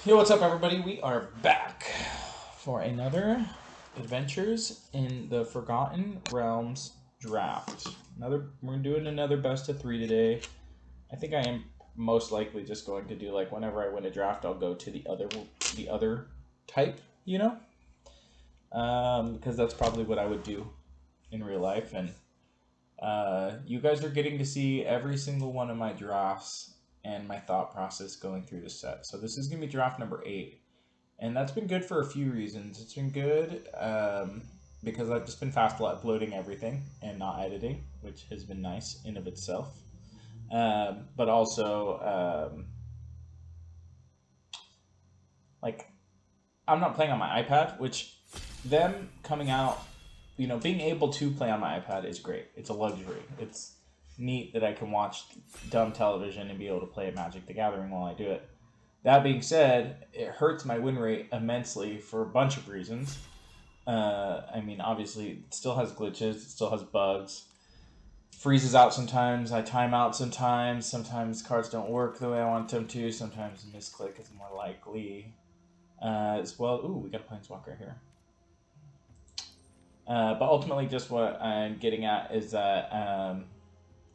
Yo, what's up, everybody? We are back for another Adventures in the Forgotten Realms draft. We're doing another best of three today. I think I am most likely just going to do like whenever I win a draft, I'll go to the other type, because that's probably what I would do in real life. And you guys are getting to see every single one of my drafts and my thought process going through the set. So this is going to be draft number 8. And that's been good for a few reasons. It's been good because I've just been fast uploading everything and not editing, which has been nice in of itself. But also, like, I'm not playing on my iPad, which them coming out, being able to play on my iPad is great. It's a luxury. It's neat that I can watch dumb television and be able to play Magic the Gathering while I do it. That being said, it hurts my win rate immensely for a bunch of reasons. Obviously, it still has glitches, it still has bugs. Freezes out sometimes, I time out sometimes cards don't work the way I want them to, sometimes misclick is more likely. As well, ooh, we got a Planeswalker here. But ultimately, just what I'm getting at is that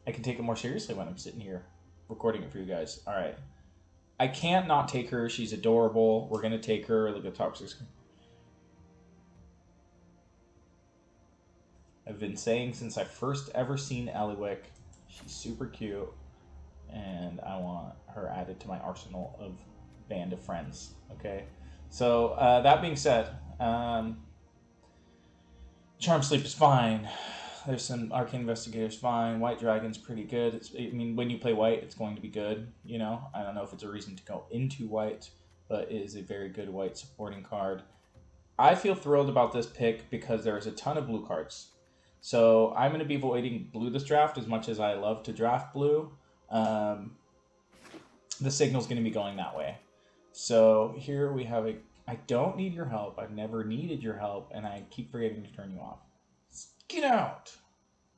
I can take it more seriously when I'm sitting here recording it for you guys. All right. I can't not take her. She's adorable. We're going to take her. Look at the top 6. I've been saying since I first ever seen Eliwick, she's super cute, and I want her added to my arsenal of band of friends. Okay? So, that being said, Charm Sleep is fine. There's some Arcane Investigators fine. White Dragon's pretty good. When you play white, it's going to be good. I don't know if it's a reason to go into white, but it is a very good white supporting card. I feel thrilled about this pick because there's a ton of blue cards. So I'm going to be avoiding blue this draft as much as I love to draft blue. The signal's going to be going that way. So here we have I don't need your help. I've never needed your help, and I keep forgetting to turn you off. Get out.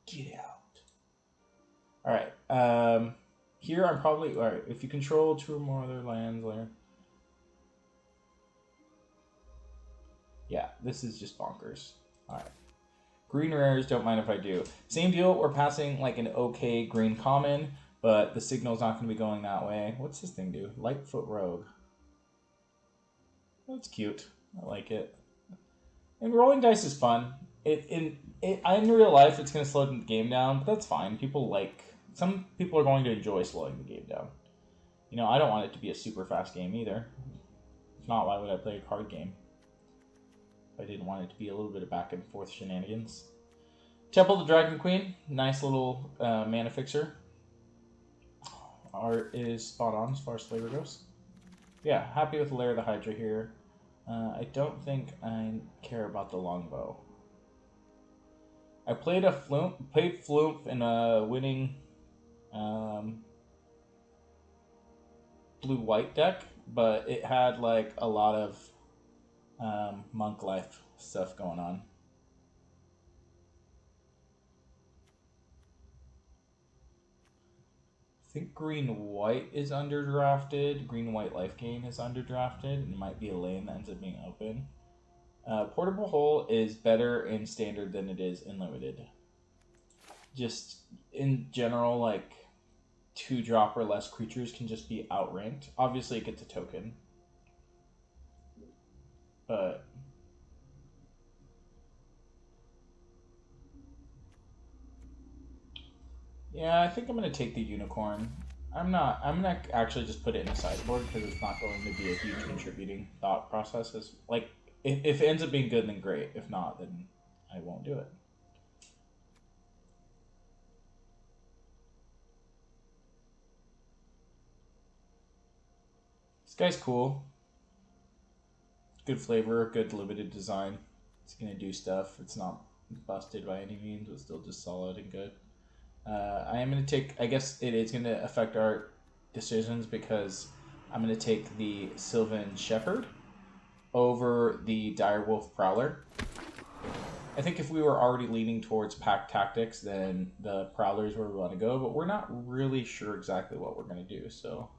Get out. All right. Here I'm probably... All right. If you control 2 or more other lands later. Yeah, this is just bonkers. All right. Green rares, don't mind if I do. Same deal. We're passing like an okay green common, but the signal's not going to be going that way. What's this thing do? Lightfoot Rogue. That's cute. I like it. And rolling dice is fun. In real life, it's going to slow the game down, but that's fine. Some people are going to enjoy slowing the game down. I don't want it to be a super fast game either. If not, why would I play a card game? If I didn't want it to be a little bit of back and forth shenanigans. Temple of the Dragon Queen, nice little mana fixer. Art is spot on as far as flavor goes. Yeah, happy with Lair of the Hydra here. I don't think I care about the longbow. I played Flume in a winning blue-white deck, but it had like a lot of monk life stuff going on. I think green-white is underdrafted. Green-white life gain is underdrafted. It might be a lane that ends up being open. Portable Hole is better in standard than it is in limited. Just in general, like 2-drop or less creatures can just be outranked. Obviously, it gets a token, but yeah, I think I'm gonna take the unicorn. I'm gonna actually just put it in the sideboard because it's not going to be a huge contributing thought process. If it ends up being good, then great. If not, then I won't do it. This guy's cool. Good flavor, good limited design. It's going to do stuff. It's not busted by any means, but still just solid and good. I am going to take... I guess it is going to affect our decisions because I'm going to take the Sylvan Shepherd over the Direwolf Prowler. I think if we were already leaning towards pack tactics, then the Prowler is where we want to go, but we're not really sure exactly what we're going to do, so...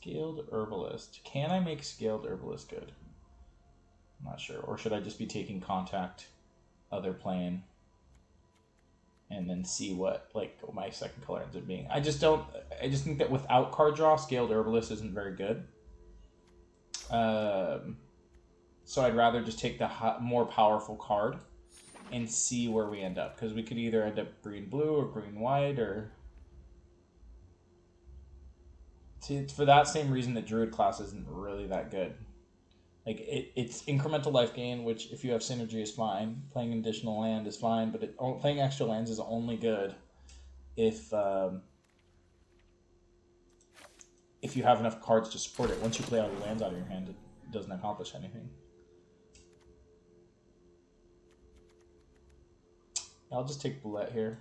Scaled Herbalist. Can I make Scaled Herbalist good? I'm not sure. Or should I just be taking Contact, other plane, and then see what my second color ends up being? I just think that without card draw, Scaled Herbalist isn't very good. So I'd rather just take the more powerful card and see where we end up. Because we could either end up green-blue or green-white, or... See, it's for that same reason that Druid class isn't really that good. Like, it's incremental life gain, which if you have synergy is fine. Playing additional land is fine, but playing extra lands is only good if you have enough cards to support it. Once you play all your lands out of your hand, it doesn't accomplish anything. I'll just take Bullet here.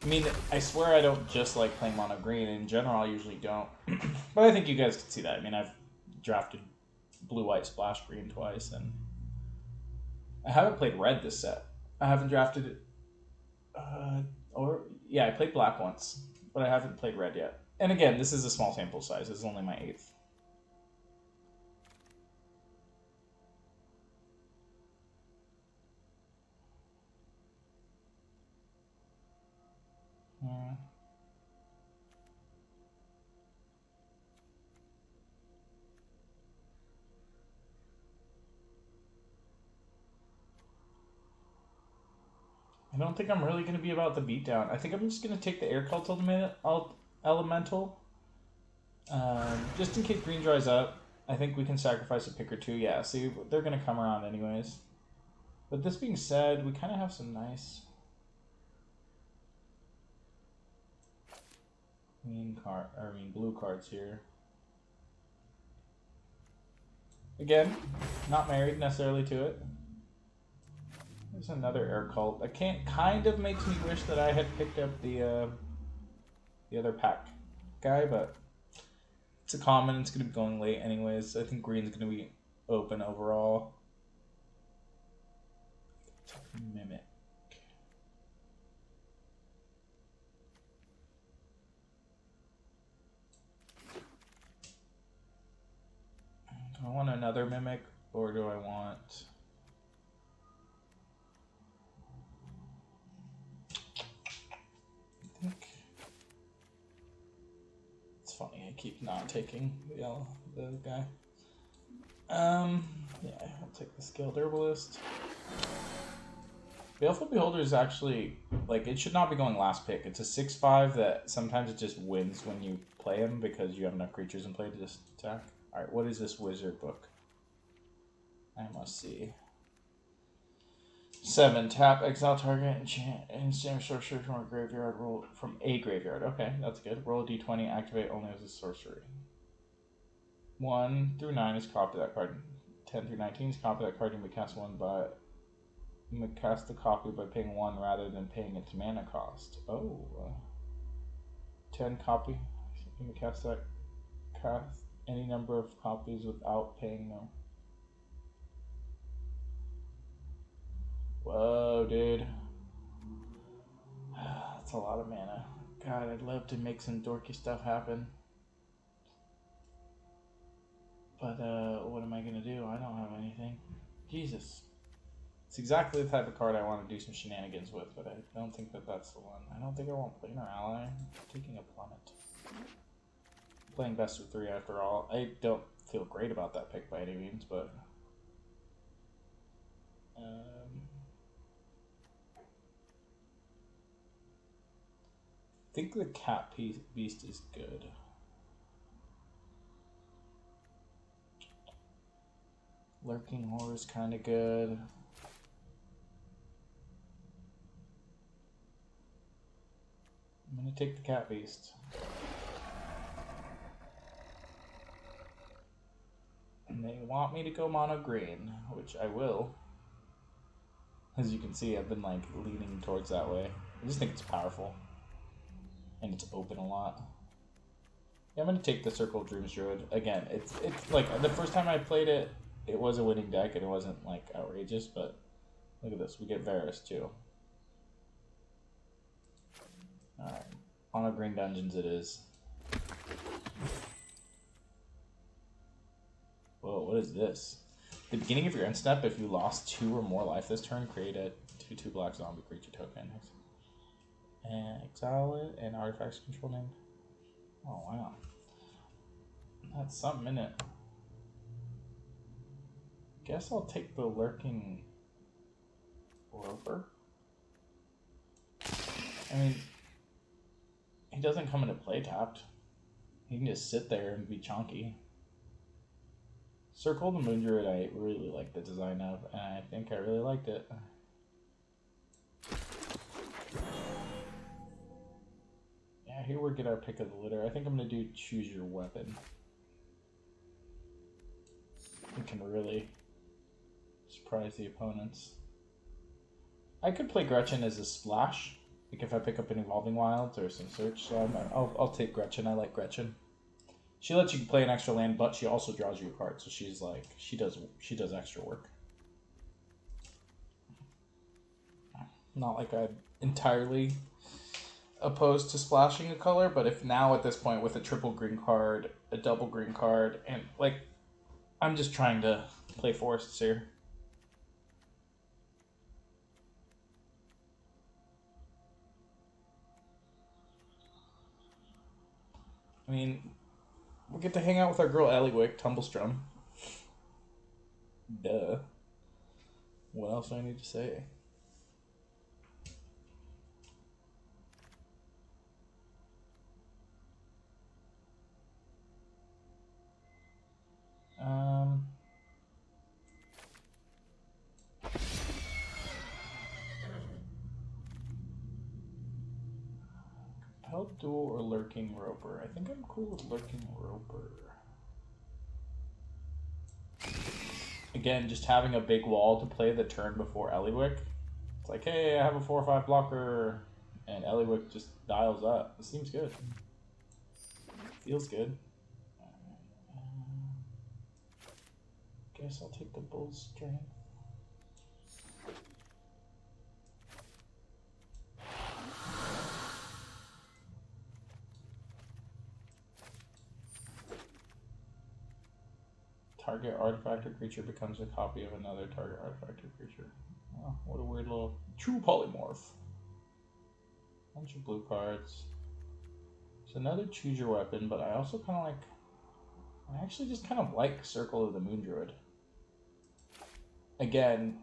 I mean, I swear I don't just like playing mono green. In general, I usually don't. But I think you guys can see that. I mean, I've drafted blue-white splash green twice, and I haven't played red this set. I haven't drafted it. I played black once, but I haven't played red yet. And again, this is a small sample size. This is only my 8th. I don't think I'm really going to be about the beatdown. I think I'm just going to take the Air Cult Elemental. Just in case green dries up. I think we can sacrifice a pick or two. Yeah, see, they're going to come around anyways. But this being said, we kind of have some nice blue cards here. Again, not married necessarily to it. There's another Air Cult. Kind of makes me wish that I had picked up the other pack guy, but it's a common. It's going to be going late anyways. I think green's going to be open overall. Mimic. Do I want another Mimic, or do I want... I think it's funny. I keep not taking the guy. Yeah, I'll take the Scaled Herbalist. Baleful Beholder is actually it should not be going last pick. It's a 6/5 that sometimes it just wins when you play him because you have enough creatures in play to just attack. All right, what is this wizard book? I must see. 7, tap, exile target, instant sorcery from a graveyard. Roll from a graveyard. Okay, that's good. Roll a d20, activate only as a sorcery. 1 through 9 is copy that card. 10 through 19 is copy that card. You may cast the copy by paying 1 rather than paying its mana cost. Oh. 10 copy. You may cast any number of copies without paying them. Whoa, dude. That's a lot of mana. God, I'd love to make some dorky stuff happen. But, what am I gonna do? I don't have anything. Jesus. It's exactly the type of card I want to do some shenanigans with, but I don't think that that's the one. I don't think I want Planar Ally. I'm taking a Plummet. Playing best of 3 after all. I don't feel great about that pick by any means, but... I think the Cat Beast is good. Lurking Horror is kind of good. I'm going to take the Cat Beast. And they want me to go mono green, which I will. As you can see, I've been leaning towards that way. I just think it's powerful. And it's open a lot. Yeah, I'm going to take the Circle of Dreams Druid. Again, it's the first time I played it, it was a winning deck and it wasn't outrageous, but look at this. We get Varus too. Alright. Mono green dungeons it is. What is this? At the beginning of your end step, if you lost 2 or more life this turn, create a 2/2 black zombie creature token. And exile it and artifacts control named. Oh wow. That's something in it. Guess I'll take the Lurking Roper. I mean, he doesn't come into play tapped. He can just sit there and be chunky. Circle the Moon Druid I really like the design of, and I think I really liked it. Yeah, here we get our pick of the litter. I think I'm going to do Choose Your Weapon. It can really surprise the opponents. I could play Gretchen as a splash, like if I pick up an Evolving Wilds or some search. So I'll take Gretchen. I like Gretchen. She lets you play an extra land, but she also draws you a card. So she's like she does extra work. Not like I'm entirely opposed to splashing a color, but if now at this point with a triple green card, a double green card, and like I'm just trying to play forests here. I mean, we get to hang out with our girl Eliwick, Tumblestrum. Duh. What else do I need to say? Compelled Duel or Lurking Roper? I think I'm cool with Lurking Roper. Again, just having a big wall to play the turn before Eliwick. It's like, hey, I have a 4 or 5 blocker, and Eliwick just dials up. It seems good. Feels good. Guess I'll take the Bull's Strength. Target artifact or creature becomes a copy of another target artifact or creature. Oh, what a weird little true polymorph. Bunch of blue cards. It's another Choose Your Weapon, but I also kind of like. I actually just kind of like Circle of the Moon Druid. Again,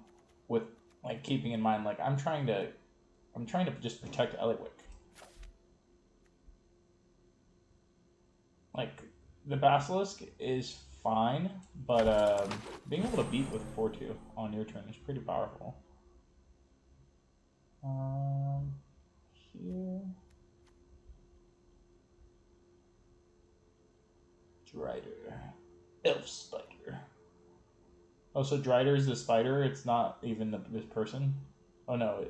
with like keeping in mind, like I'm trying to just protect Eliwick. Like the Basilisk is fine, but being able to beat with 4/2 on your turn is pretty powerful. Here. Drider. Elf Spider. Oh, so Drider is the spider, it's not even this person? Oh no,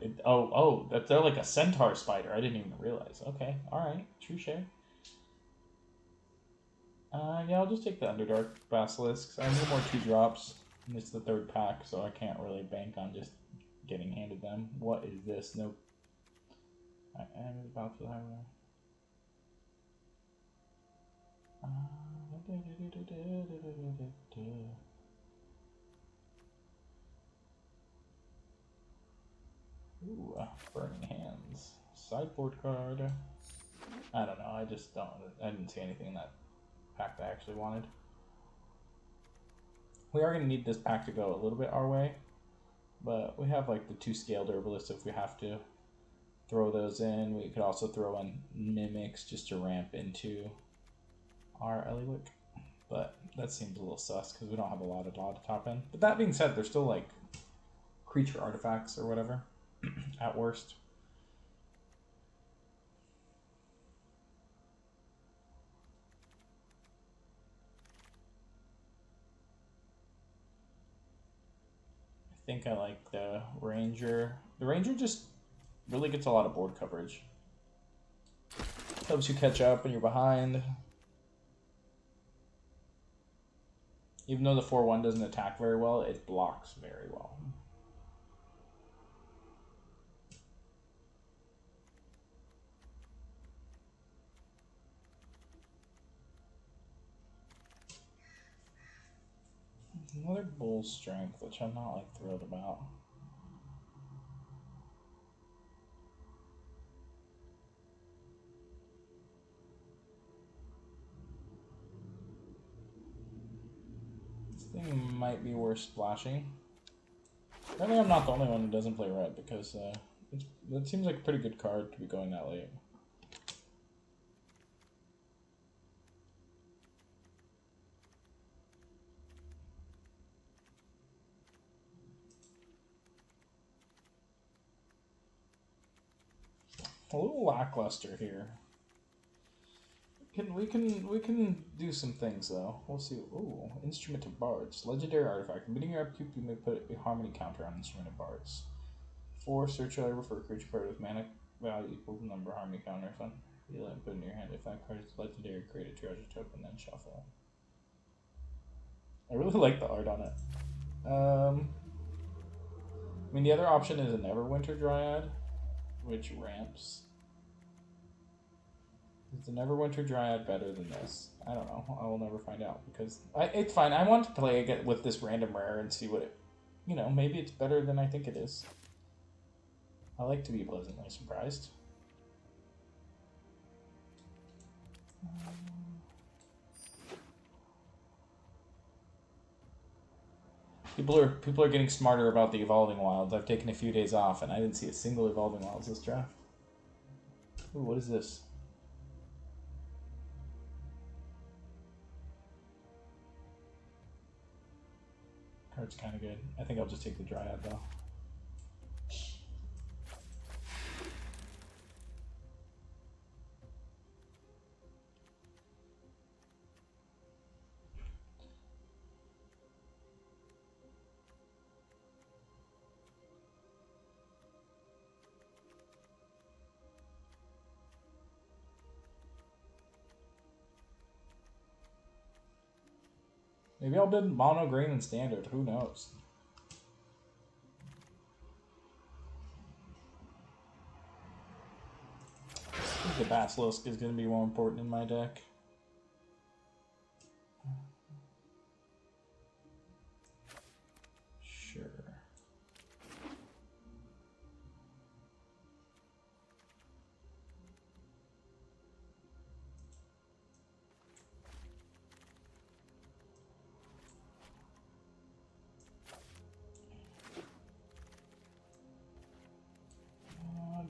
they're like a centaur spider. I didn't even realize. Okay, alright, touche. Yeah, I'll just take the Underdark Basilisks. I need more 2-drops. And it's the 3rd pack, so I can't really bank on just getting handed them. What is this? Nope. I am about to have Ooh, Burning Hands. Sideboard card. I don't know, I didn't see anything in that pack that I actually wanted. We are going to need this pack to go a little bit our way, but we have like the 2 scaled herbalists if we have to throw those in. We could also throw in mimics just to ramp into our Eliwick, but that seems a little sus because we don't have a lot of draw to top in. But that being said, they're still like creature artifacts or whatever at worst. I think I like the Ranger. The Ranger just really gets a lot of board coverage. Helps you catch up when you're behind. Even though the 4/1 doesn't attack very well, it blocks very well. Another bull strength, which I'm not like thrilled about. This thing might be worth splashing. Apparently I'm not the only one who doesn't play red, because that seems like a pretty good card to be going that late. A little lackluster here. We can do some things though. We'll see. Ooh, Instrument of Bards, legendary artifact. Beginning your upkeep, you may put a harmony counter on Instrument of Bards. 4 search over for a creature card with mana value equal to the number of harmony counters on. You let it put in your hand. If that card is legendary, create a treasure token, then shuffle. I really like the art on it. I mean, the other option is a Neverwinter Dryad, which ramps. Is the Neverwinter Dryad better than this? I don't know. I will never find out, because it's fine. I want to play again with this random rare and see what it, maybe it's better than I think it is. I like to be pleasantly surprised. People are getting smarter about the Evolving Wilds. I've taken a few days off, and I didn't see a single Evolving Wilds this draft. Ooh, what is this? Card's kind of good. I think I'll just take the Dryad, though. Maybe I'll build mono green and standard. Who knows? I think the Basilisk is going to be more important in my deck. Sure.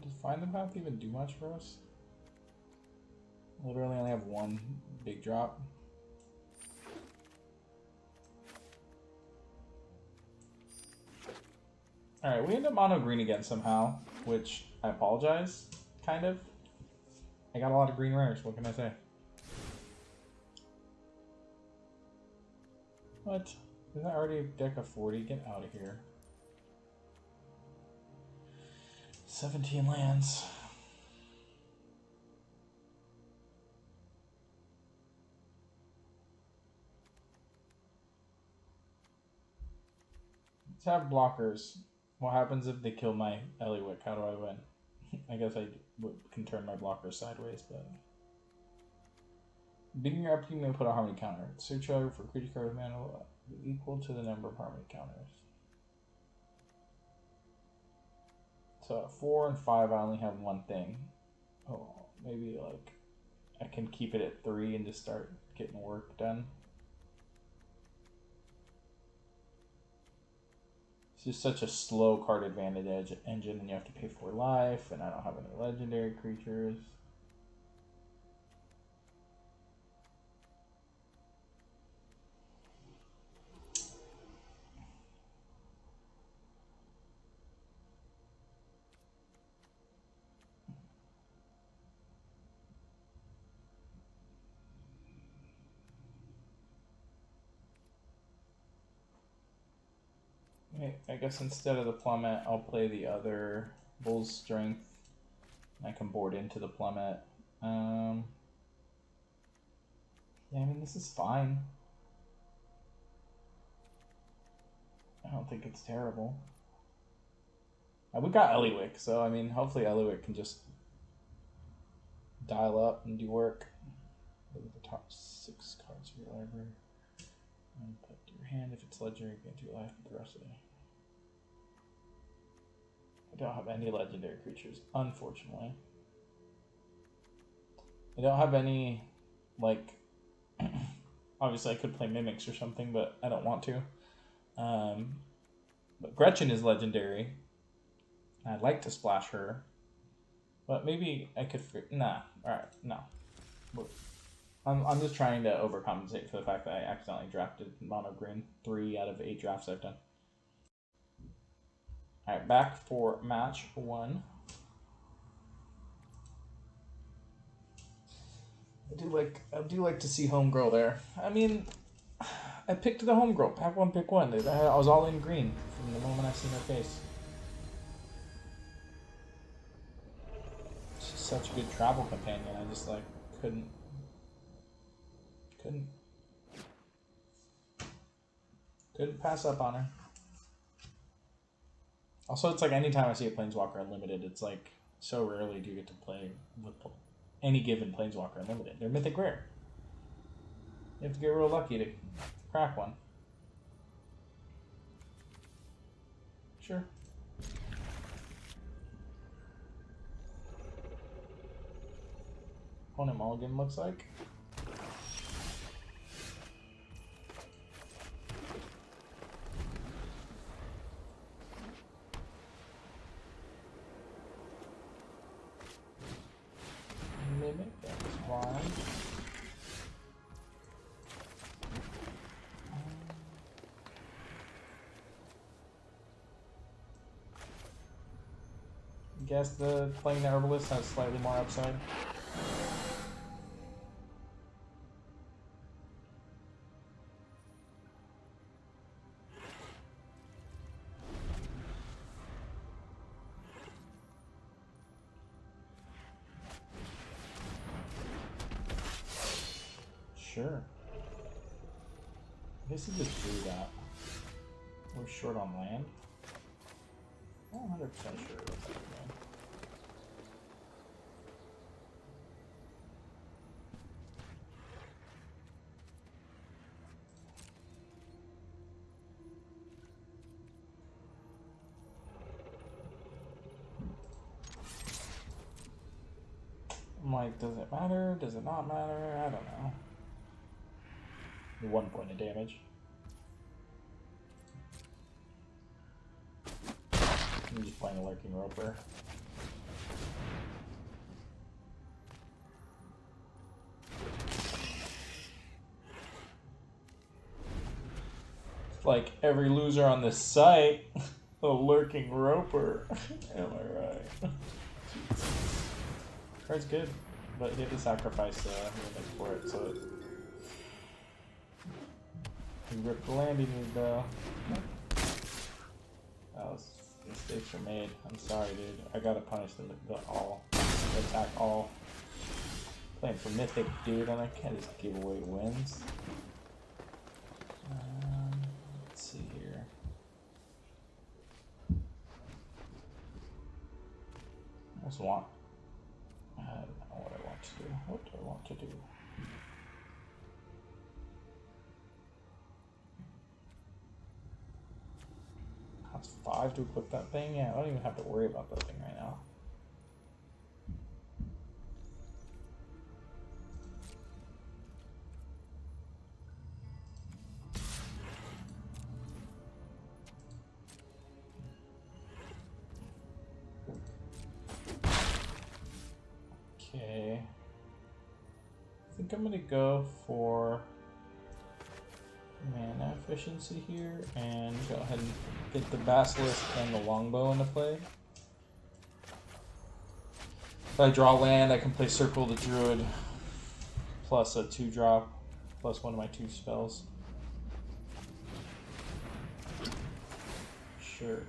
Does Find the Path even do much for us? Literally only have one big drop. Alright, we end up mono green again somehow, which I apologize, kind of. I got a lot of green rares, what can I say? What? Is that already a deck of 40? Get out of here. 17 lands. Let's have blockers. What happens if they kill my Eliwick? How do I win? I guess I can turn my blockers sideways, but... Beginning your upkeep, you may put a harmony counter. Search over for creature card with mana equal to the number of harmony counters. So at 4 and 5, I only have one thing. Oh, maybe like I can keep it at 3 and just start getting work done. It's just such a slow card advantage engine, and you have to pay for life, and I don't have any legendary creatures. I guess instead of the Plummet, I'll play the other Bull's Strength. I can board into the Plummet. Yeah, I mean, this is fine. I don't think it's terrible. We got Eliwick, so I mean, hopefully Eliwick can just dial up and do work. Look at the top 6 cards of your library. And put your hand if it's legendary, gain 2 life for the rest of it. I don't have any legendary creatures, unfortunately. I don't have any, like, obviously I could play Mimics or something, but I don't want to. But Gretchen is legendary. I'd like to splash her. But maybe I could... Nah, alright, no. I'm just trying to overcompensate for the fact that I accidentally drafted mono green 3 out of 8 drafts I've done. Alright, back for match 1. I do like to see homegirl there. I mean, I picked the homegirl. Pack 1, pick 1. I was all in green from the moment I seen her face. She's such a good travel companion. I just like couldn't pass up on her. Also, it's like anytime I see a Planeswalker Unlimited, it's like so rarely do you get to play with any given Planeswalker Unlimited. They're mythic rare. You have to get real lucky to crack one. Sure. Opponent mulligan looks like. Mimic, that's fine. Guess playing the Herbalist has slightly more upside. Sure. I guess he just drew that. We're short on land. I'm not 100% sure what's happening. I'm like, does it matter? Does it not matter? I don't know. 1 point of damage. I'm just playing a Lurking Roper. It's like every loser on this site, a Lurking Roper. Am I right? Card's good, but you have to sacrifice Mimic for it, so it... You ripped the land you need, though. Mistakes are made. I'm sorry, dude. I gotta punish the attack all. Playing for Mythic, dude, and I can't just give away wins. Let's see here. I almost want... I don't know what I want to do. What do I want to do? That's 5 to equip that thing? Yeah, I don't even have to worry about that thing right now. Okay. I think I'm gonna go for mana efficiency here and go ahead and get the Basilisk and the Longbow into play. If I draw land, I can play Circle the Druid plus a 2-drop plus one of my 2 spells. Sure.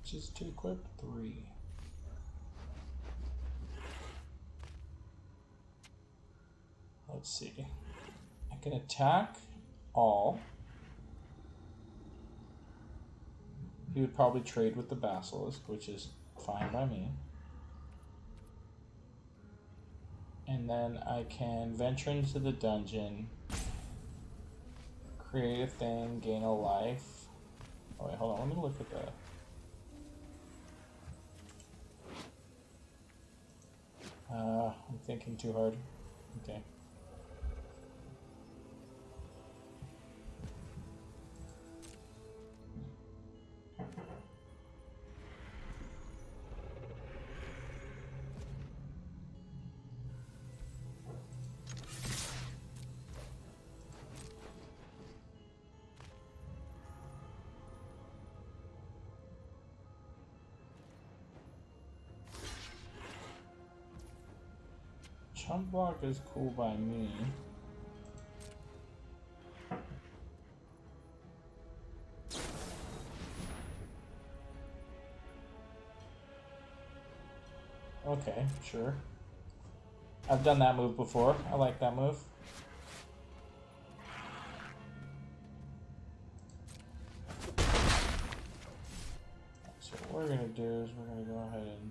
Just to equip 3. Let's see. I can attack all. He would probably trade with the Basilisk, which is fine by me. And then I can venture into the dungeon, create a thing, gain a life. Oh wait, hold on, let me look at the... I'm thinking too hard. Okay. Chump block is cool by me. Okay, sure. I've done that move before. I like that move. So what we're gonna do is we're gonna go ahead and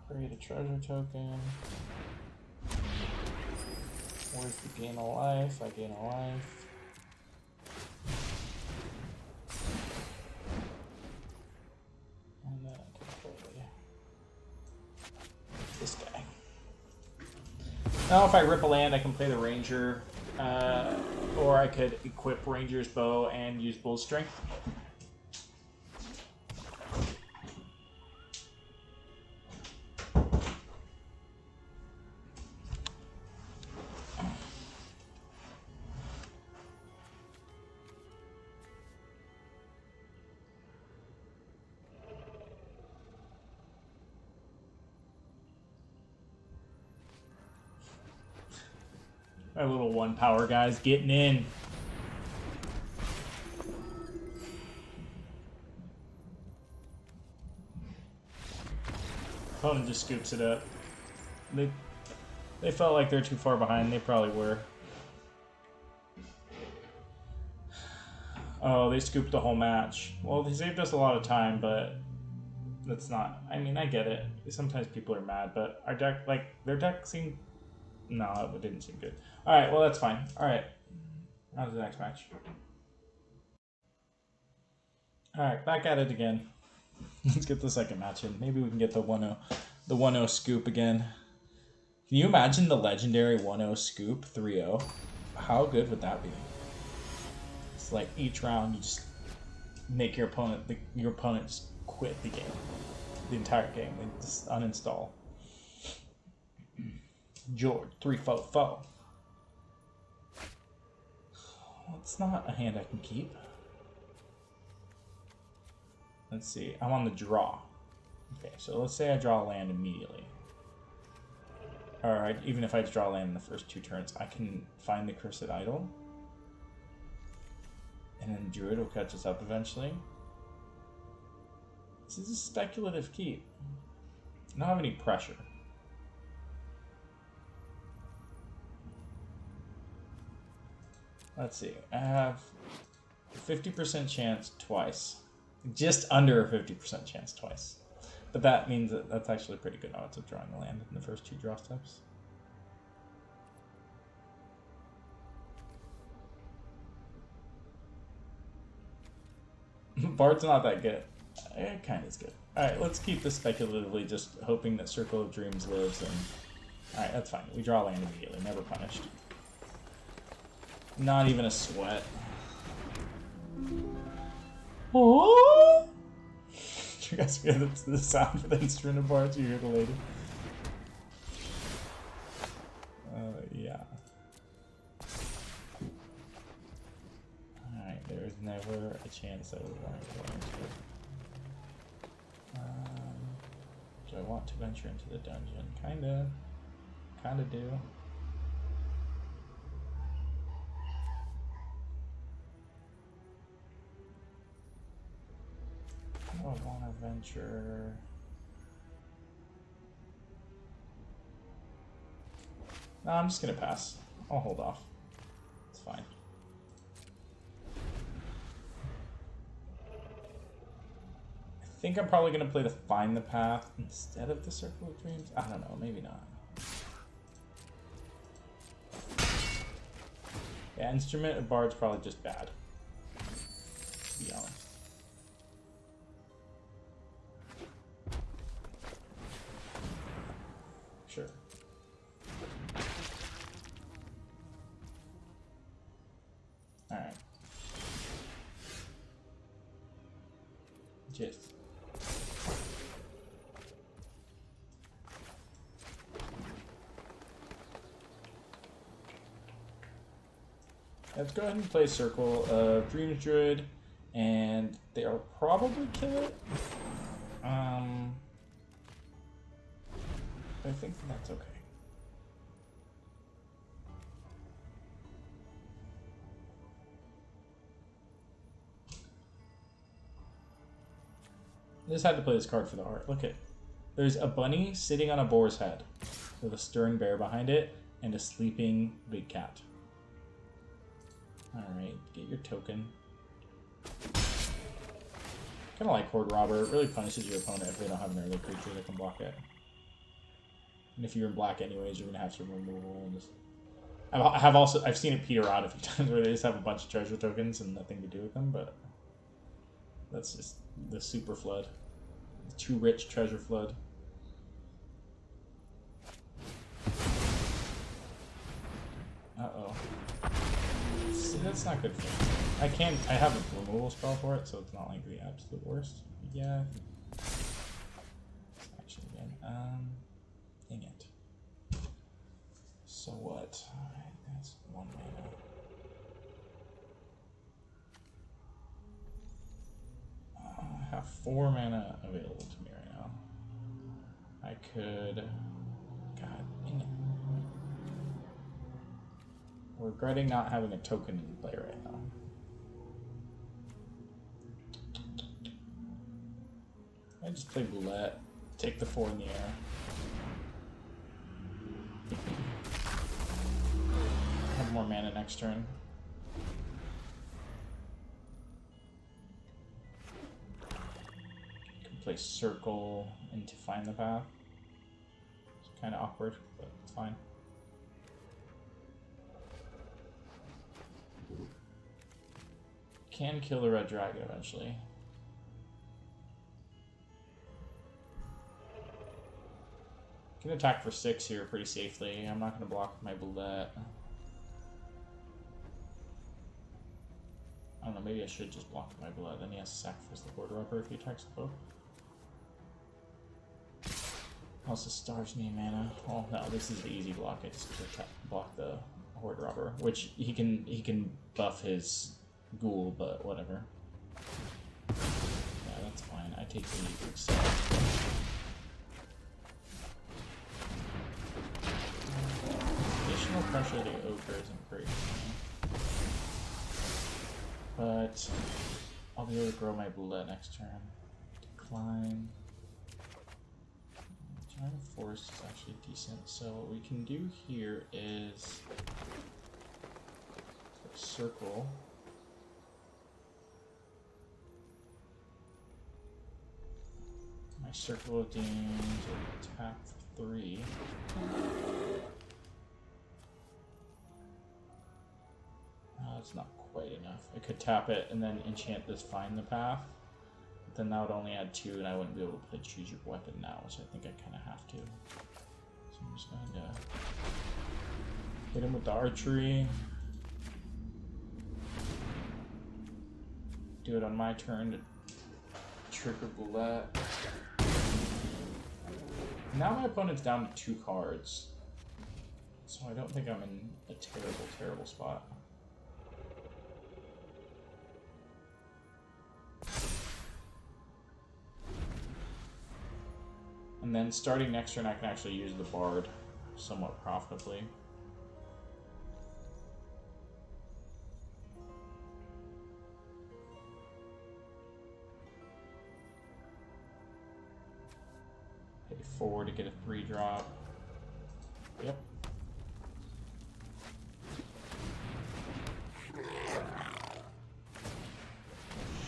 create a treasure token. Where's the gain a life? I gain a life. And then I can play this guy. Now if I rip a land, I can play the Ranger, or I could equip Ranger's bow and use Bull Strength. My little one power guys getting in. Opponent just scoops it up. They felt like they're too far behind. They probably were. Oh, they scooped the whole match. Well, they saved us a lot of time, but that's not... I mean, I get it. Sometimes people are mad, but our deck, like, their deck seemed... No, it didn't seem good. Alright, well, that's fine. Alright. On to the next match. Alright, back at it again. Let's get the second match in. Maybe we can get the 1-0 scoop again. Can you imagine the legendary 1-0 scoop 3-0? How good would that be? It's like each round you just make your opponent just quit the game. The entire game. They just uninstall. George, 3-4-4. Well, it's not a hand I can keep. Let's see. I'm on the draw. Okay, so let's say I draw a land immediately. Or even if I draw a land in the first 2 turns, I can find the Cursed Idol. And then Druid will catch us up eventually. This is a speculative keep. I don't have any pressure. Let's see. I have a 50% chance twice. Just under a 50% chance twice. But that means that that's actually pretty good odds of drawing a land in the first 2 draw steps. Bard's not that good. It kind of is good. Alright, let's keep this speculatively, just hoping that Circle of Dreams lives. And alright, that's fine. We draw land immediately. Never punished. Not even a sweat. Oh! You guys hear the sound for the instrument of Bards? You hear the lady? Yeah. Alright, there is never a chance that we weren't going to. Do I want to venture into the dungeon? Kinda. Kinda do. I want to venture. No, I'm just gonna pass. I'll hold off. It's fine. I think I'm probably gonna play the Find the Path instead of the Circle of Dreams. I don't know, maybe not. Yeah, Instrument of Bard's probably just bad, to be honest. Sure. Alright. Just. Let's go ahead and play Circle of Dreams Druid, and they'll probably kill it. But I think that's okay. I just had to play this card for the art. Look at, there's a bunny sitting on a boar's head with a stirring bear behind it and a sleeping big cat. Alright, get your token. Kind of like Horde Robber. It really punishes your opponent if they don't have an early creature that can block it. And if you're in black anyways, you're going to have some removal. And just... I've seen it peter out a few times where they just have a bunch of treasure tokens and nothing to do with them, but that's just the super flood. The too rich treasure flood. Uh-oh. See, that's not good for me. I have a removal spell for it, so it's not like the absolute worst. Yeah. Actually, again. Dang it. So what? Alright, that's 1 mana. I have 4 mana available to me right now. I could... God, dang it. I'm regretting not having a token in play right now. I just play Boulette, take the 4 in the air. Have more mana next turn. Can play Circle and to Find the Path. It's kind of awkward, but it's fine. Can kill the red dragon eventually. Can attack for 6 here pretty safely. I'm not going to block with my Boulette. I don't know, maybe I should just block with my Boulette. Then he has to sacrifice the Horde Robber if he attacks the boat. Also stars me mana. Oh no, this is the easy block. I just block the Horde Robber, which he can buff his Ghoul, but whatever. Yeah, that's fine. I take the big stuff. Additional pressure to the Ogre isn't great for me. But I'll be able to grow my Boulette next turn. Decline. Giant Forest is actually decent. So what we can do here is Circle. My Circle of Demons will attack for 3. That's not quite enough. I could tap it and then enchant this Find the Path. But then that would only add 2 and I wouldn't be able to play Choose Your Weapon now, which I think I kind of have to. So I'm just going to hit him with the archery. Do it on my turn to trigger Boulette. Now my opponent's down to 2 cards. So I don't think I'm in a terrible, terrible spot. And then starting next turn I can actually use the Bard somewhat profitably. Pay 4 to get a 3-drop. Yep.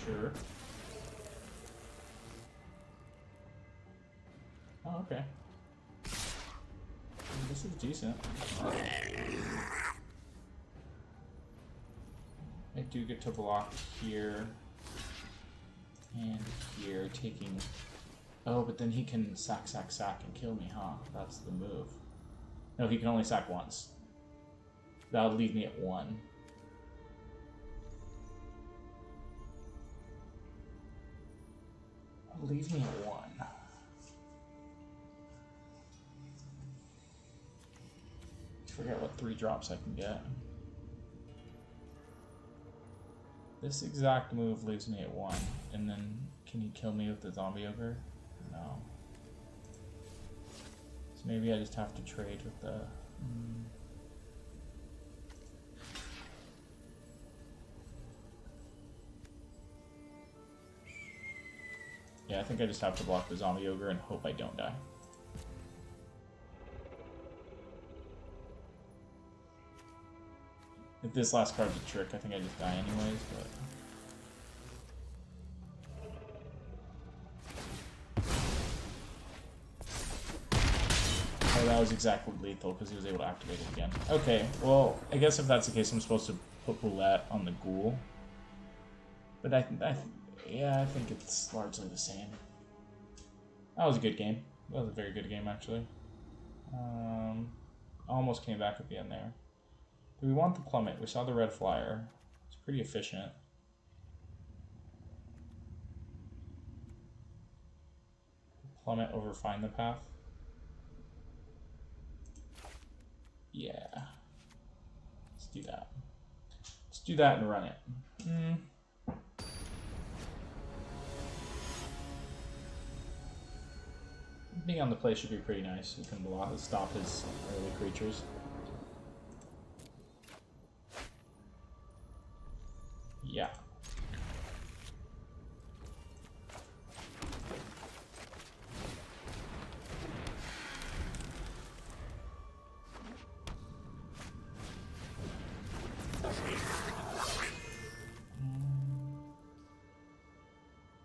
Sure. Oh, okay. This is decent. I do get to block here and here, taking... Oh, but then he can sack and kill me, huh? That's the move. No, he can only sack once. That'll leave me at 1. Leave me at 1. Forget what 3 drops I can get. This exact move leaves me at 1, and then can he kill me with the zombie ogre? No. So maybe I just have to trade with the... Yeah, I think I just have to block the zombie ogre and hope I don't die. If this last card's a trick, I think I just die anyways, but... Oh, that was exactly lethal because he was able to activate it again. Okay, well, I guess if that's the case, I'm supposed to put roulette on the ghoul. But yeah, I think it's largely the same. That was a good game. That was a very good game, actually. Almost came back at the end there. Do we want the plummet? We saw the red flyer. It's pretty efficient. Plummet over find the path. Yeah. Let's do that. Let's do that and run it. Being on the play should be pretty nice. You can stop his early creatures. Yeah.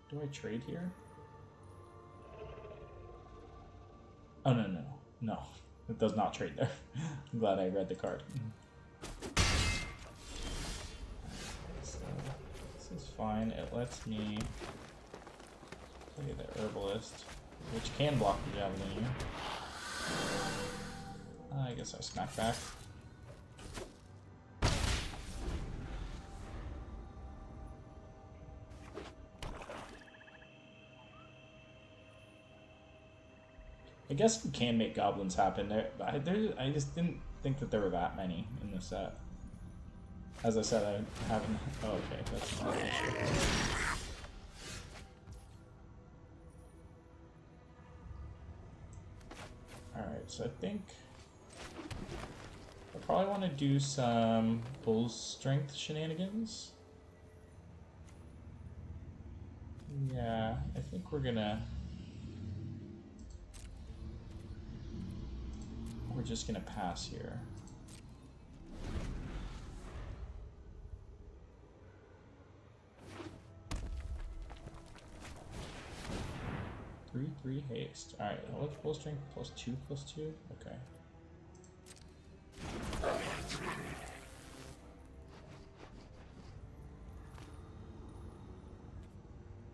Do I trade here? Oh, no. It does not trade there. I'm glad I read the card. So, this is fine. It lets me play the Herbalist, which can block the Javelin. I guess I smack back. I guess we can make goblins happen. I just didn't think that there were that many in the set. As I said, I haven't... Oh, okay, that's not an issue. Alright, so I think... I probably want to do some bull's strength shenanigans. Yeah, I think we're gonna... We're just gonna pass here. Three haste. Alright, what's full strength? +2/+2? Okay.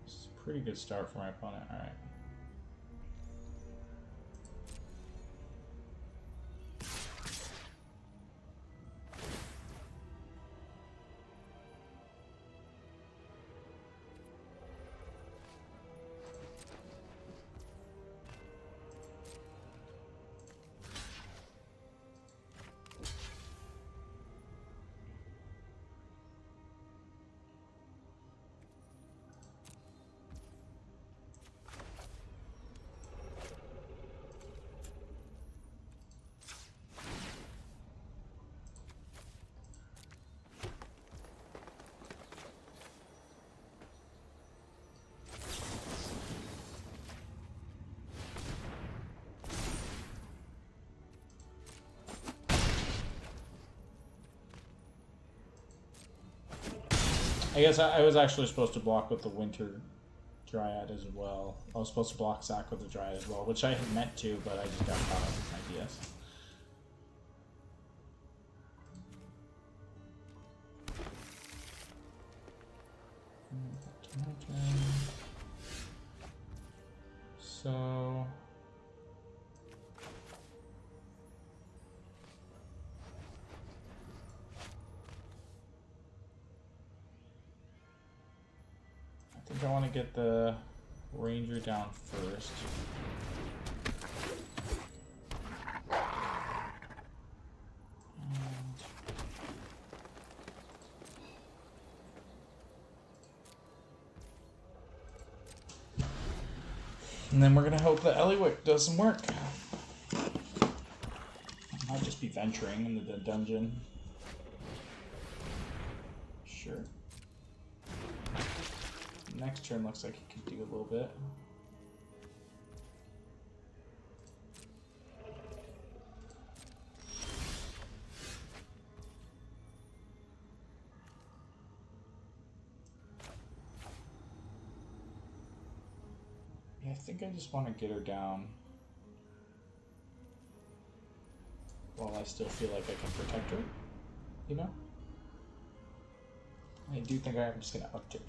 This is a pretty good start for my opponent. Alright. I guess I was actually supposed to block with the Winter Dryad as well. I was supposed to block Zac with the Dryad as well, which I had meant to, but I just got caught up with my DS. So... I think I want to get the Ranger down first. And then we're going to hope that Eliwick does some work. I might just be venturing into the dungeon. Sure. Next turn looks like he could do a little bit. Yeah, I think I just want to get her down while I still feel like I can protect her, you know? I do think I'm just going to uptick.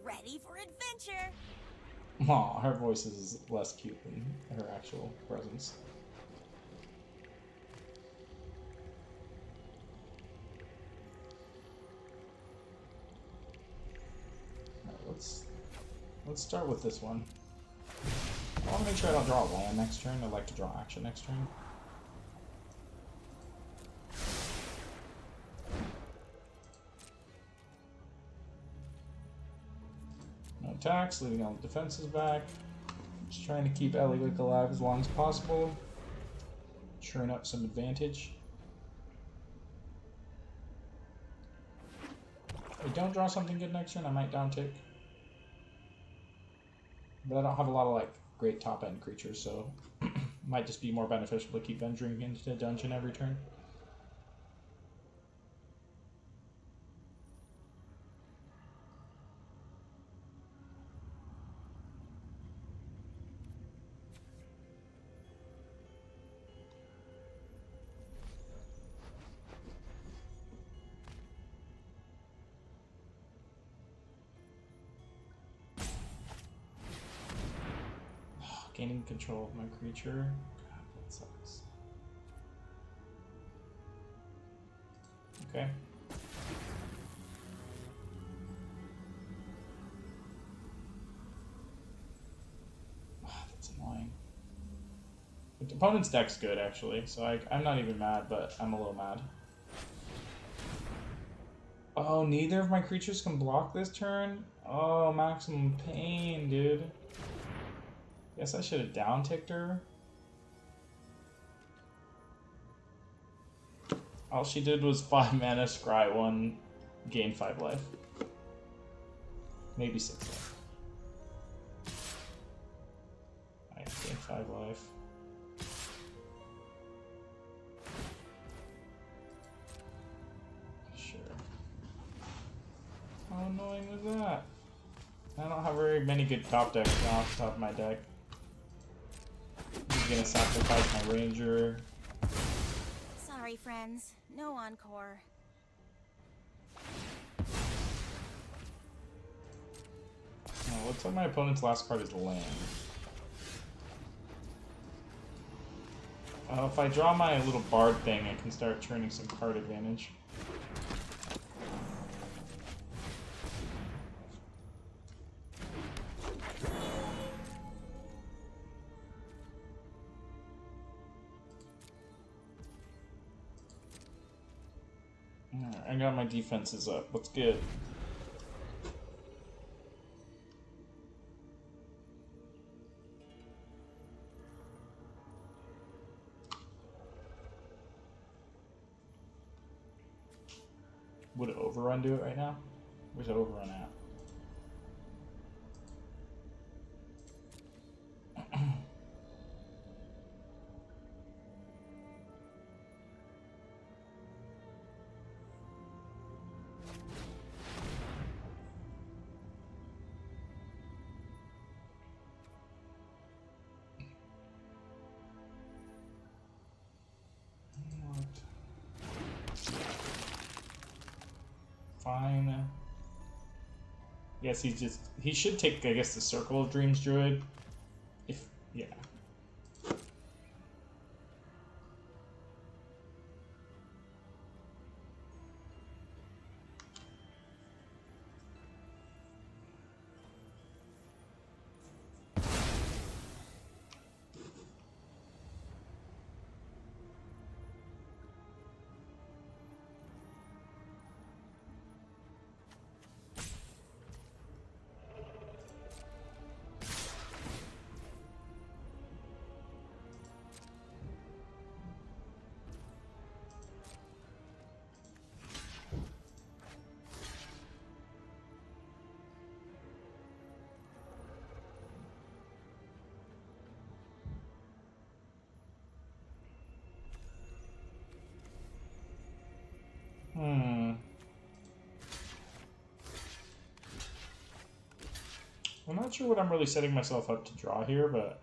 Ready for adventure. Aw, her voice is less cute than her actual presence. Alright, let's start with this one. I want to make sure I don't draw a land next turn. I'd like to draw action next turn. Attacks, leaving all the defenses back. Just trying to keep Eliwick alive as long as possible. Churn up some advantage. If I don't draw something good next turn, I might down tick. But I don't have a lot of like great top end creatures, so it might just be more beneficial to keep venturing into the dungeon every turn. Gaining control of my creature. God, that sucks. Okay. That's annoying. The opponent's deck's good, actually, so I'm not even mad, but I'm a little mad. Oh, neither of my creatures can block this turn? Oh, maximum pain, dude. Guess I should have down-ticked her. All she did was 5 mana, scry 1, gain 5 life. Maybe 6 life. I gain 5 life. Sure. How annoying was that? I don't have very many good top decks off the top of my deck. I'm gonna sacrifice my Ranger. Sorry, friends. No encore. Oh, looks like my opponent's last card is land. If I draw my little bard thing, I can start turning some card advantage. I got my defenses up. What's good? Would it overrun do it right now? Where's it overrun at? fine. Yes, he should take, I guess, the Circle of Dreams Druid. If, yeah. I'm not sure what I'm really setting myself up to draw here, but...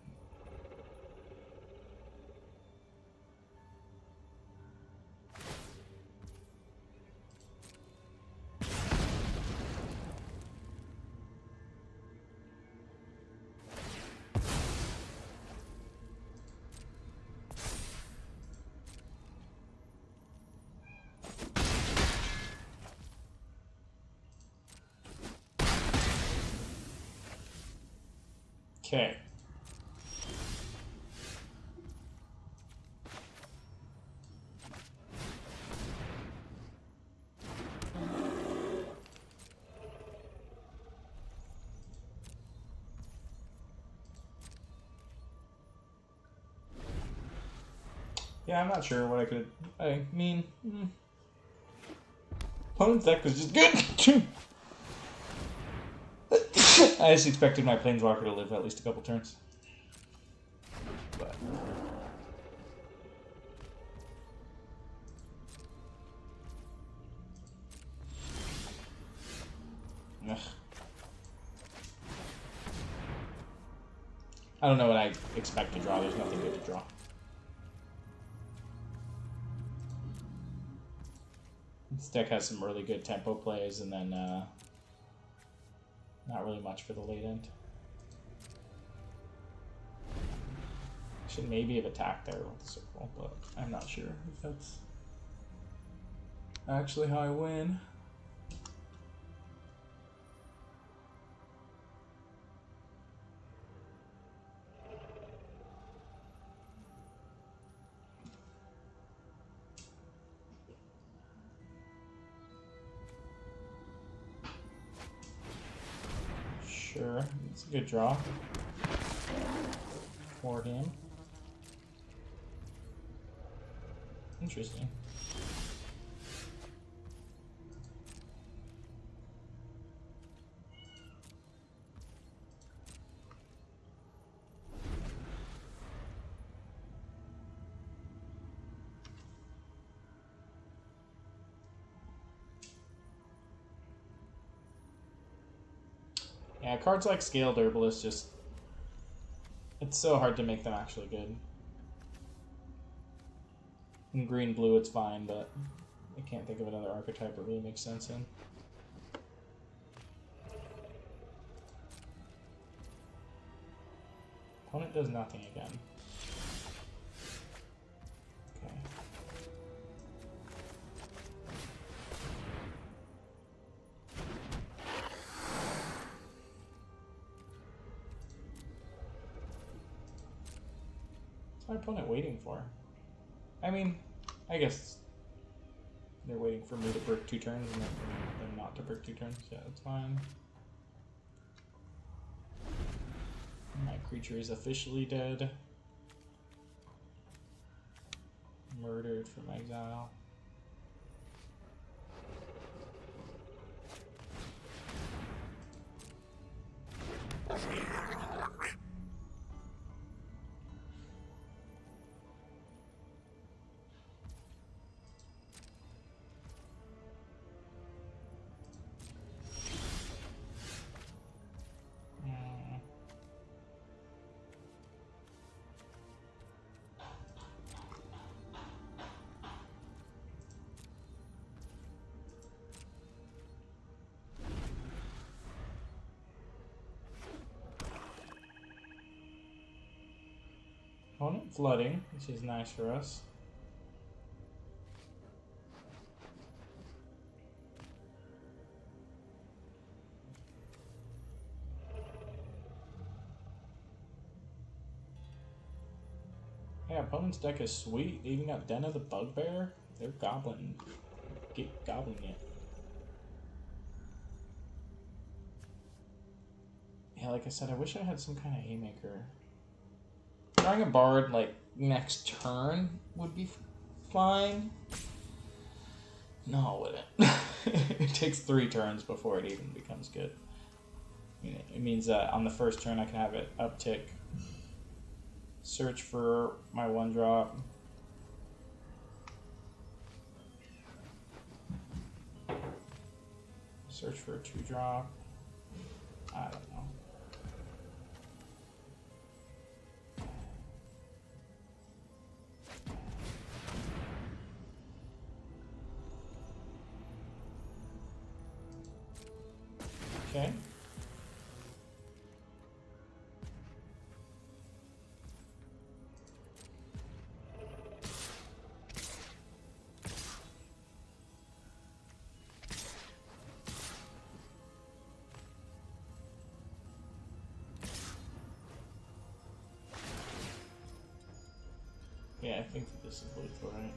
Okay. Yeah, I'm not sure what I could... I mean... Opponent's deck was just good! I just expected my Planeswalker to live at least a couple turns. But... Ugh. I don't know what I expect to draw. There's nothing good to draw. This deck has some really good tempo plays, and then not really much for the late end. Should maybe have attacked there with the circle, but I'm not sure if that's actually how I win. Sure, it's a good draw for him. Interesting. Yeah, cards like Scaled Herbalist just... It's so hard to make them actually good. In green-blue it's fine, but I can't think of another archetype that really makes sense in. Opponent does nothing again. Okay. What's my opponent waiting for? I mean, I guess they're waiting for me to brick 2 turns and then for them not to brick 2 turns. Yeah, that's fine. My creature is officially dead. Murdered from exile. Opponent flooding, which is nice for us. Yeah, opponent's deck is sweet. They even got Den of the Bugbear. They're goblin. Get goblin it. Yeah, like I said, I wish I had some kind of haymaker. Drawing a bard like next turn would be fine. No, it wouldn't. It takes 3 turns before it even becomes good. I mean, it means that on the first turn I can have it uptick. Search for my 1-drop. Search for a 2-drop. I don't know. Okay. Yeah, I think that this is lethal, right?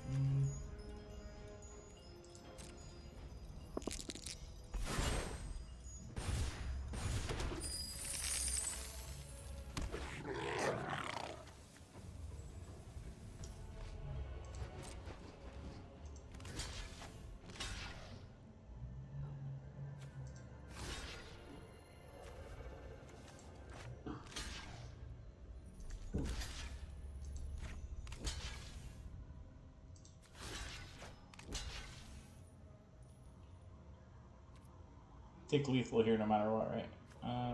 Take lethal here no matter what, right? I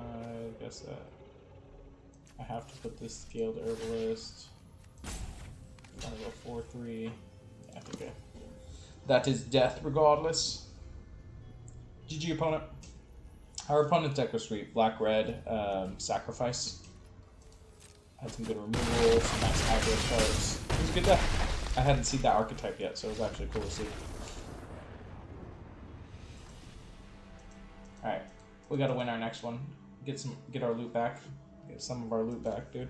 guess that I have to put this scaled herbalist. I'll go 4-3. Yeah, I think that is death regardless. GG opponent. Our opponent's deck was sweet. Black, red, sacrifice. Had some good removal, some nice aggro cards. It was a good deck. I hadn't seen that archetype yet, so it was actually cool to see. Alright, we gotta win our next one. Get our loot back. Get some of our loot back, dude.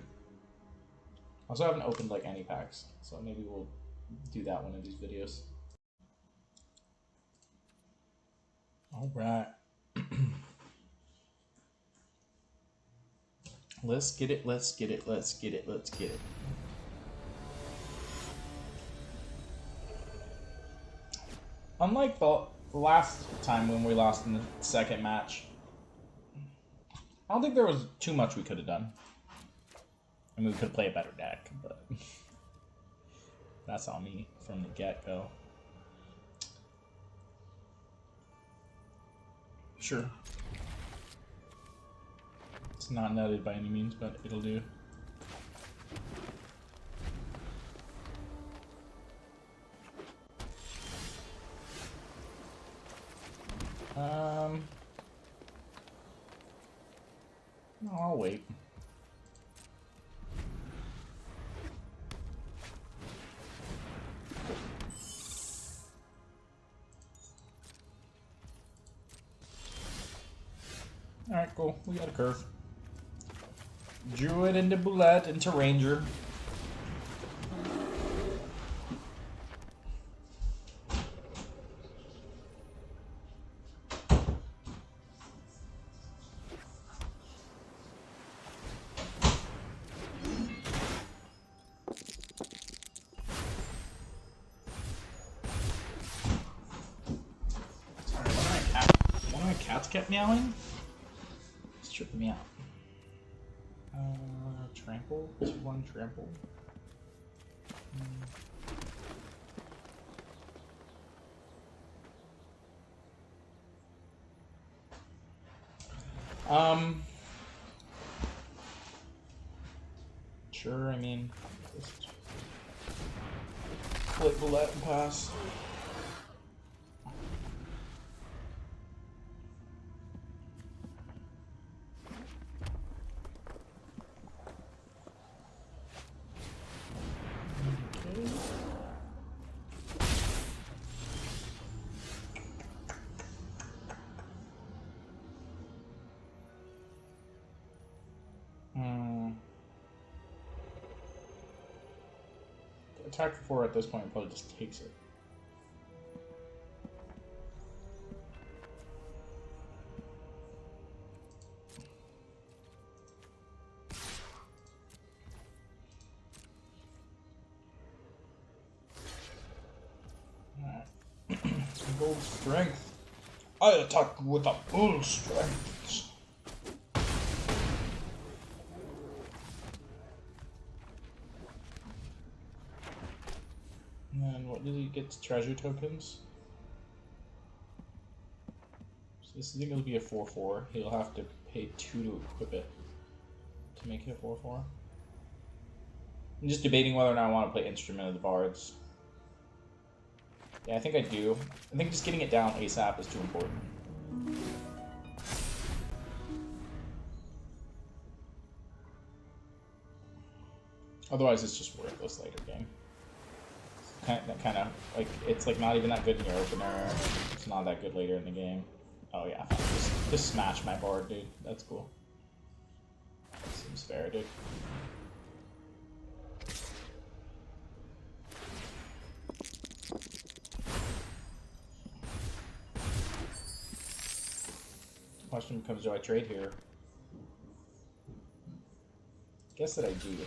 Also, I haven't opened like any packs, so maybe we'll do that one of these videos. Alright. Let's get it, let's get it, let's get it, let's get it. Unlike the last time when we lost in the second match, I don't think there was too much we could have done. I mean, we could play a better deck, but that's on me from the get-go. Sure. It's not nutted by any means, but it'll do. No, I'll wait. Alright, cool. We got a curve. Druid into Boulette into Ranger. Kept meowing? It's tripping me out. Trample? 2-1 trample. Sure, I mean, just flip bullet and pass. attack for 4 at this point probably just takes it. Gold strength. I attack with a full strength. And then what did he get? Treasure tokens. So this thing will be a 4/4. He'll have to pay 2 to equip it to make it a 4/4. I'm just debating whether or not I want to play Instrument of the Bards. Yeah, I think I do. I think just getting it down ASAP is too important. Otherwise, it's just worthless later game. Kind of like it's like not even that good in your opener. It's not that good later in the game. Oh yeah, fine. Just smash my board, dude. That's cool. Seems fair, dude. Question becomes, do I trade here? Guess that I do.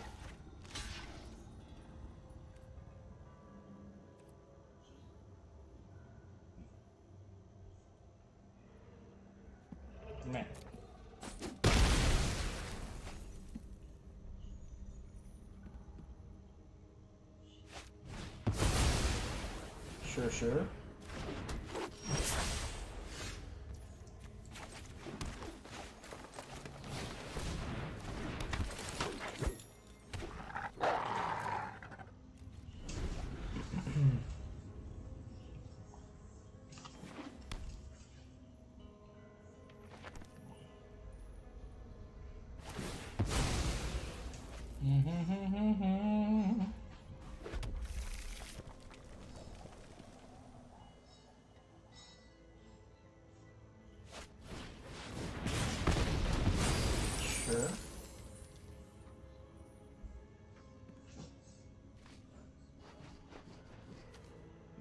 Man. Sure. Sure.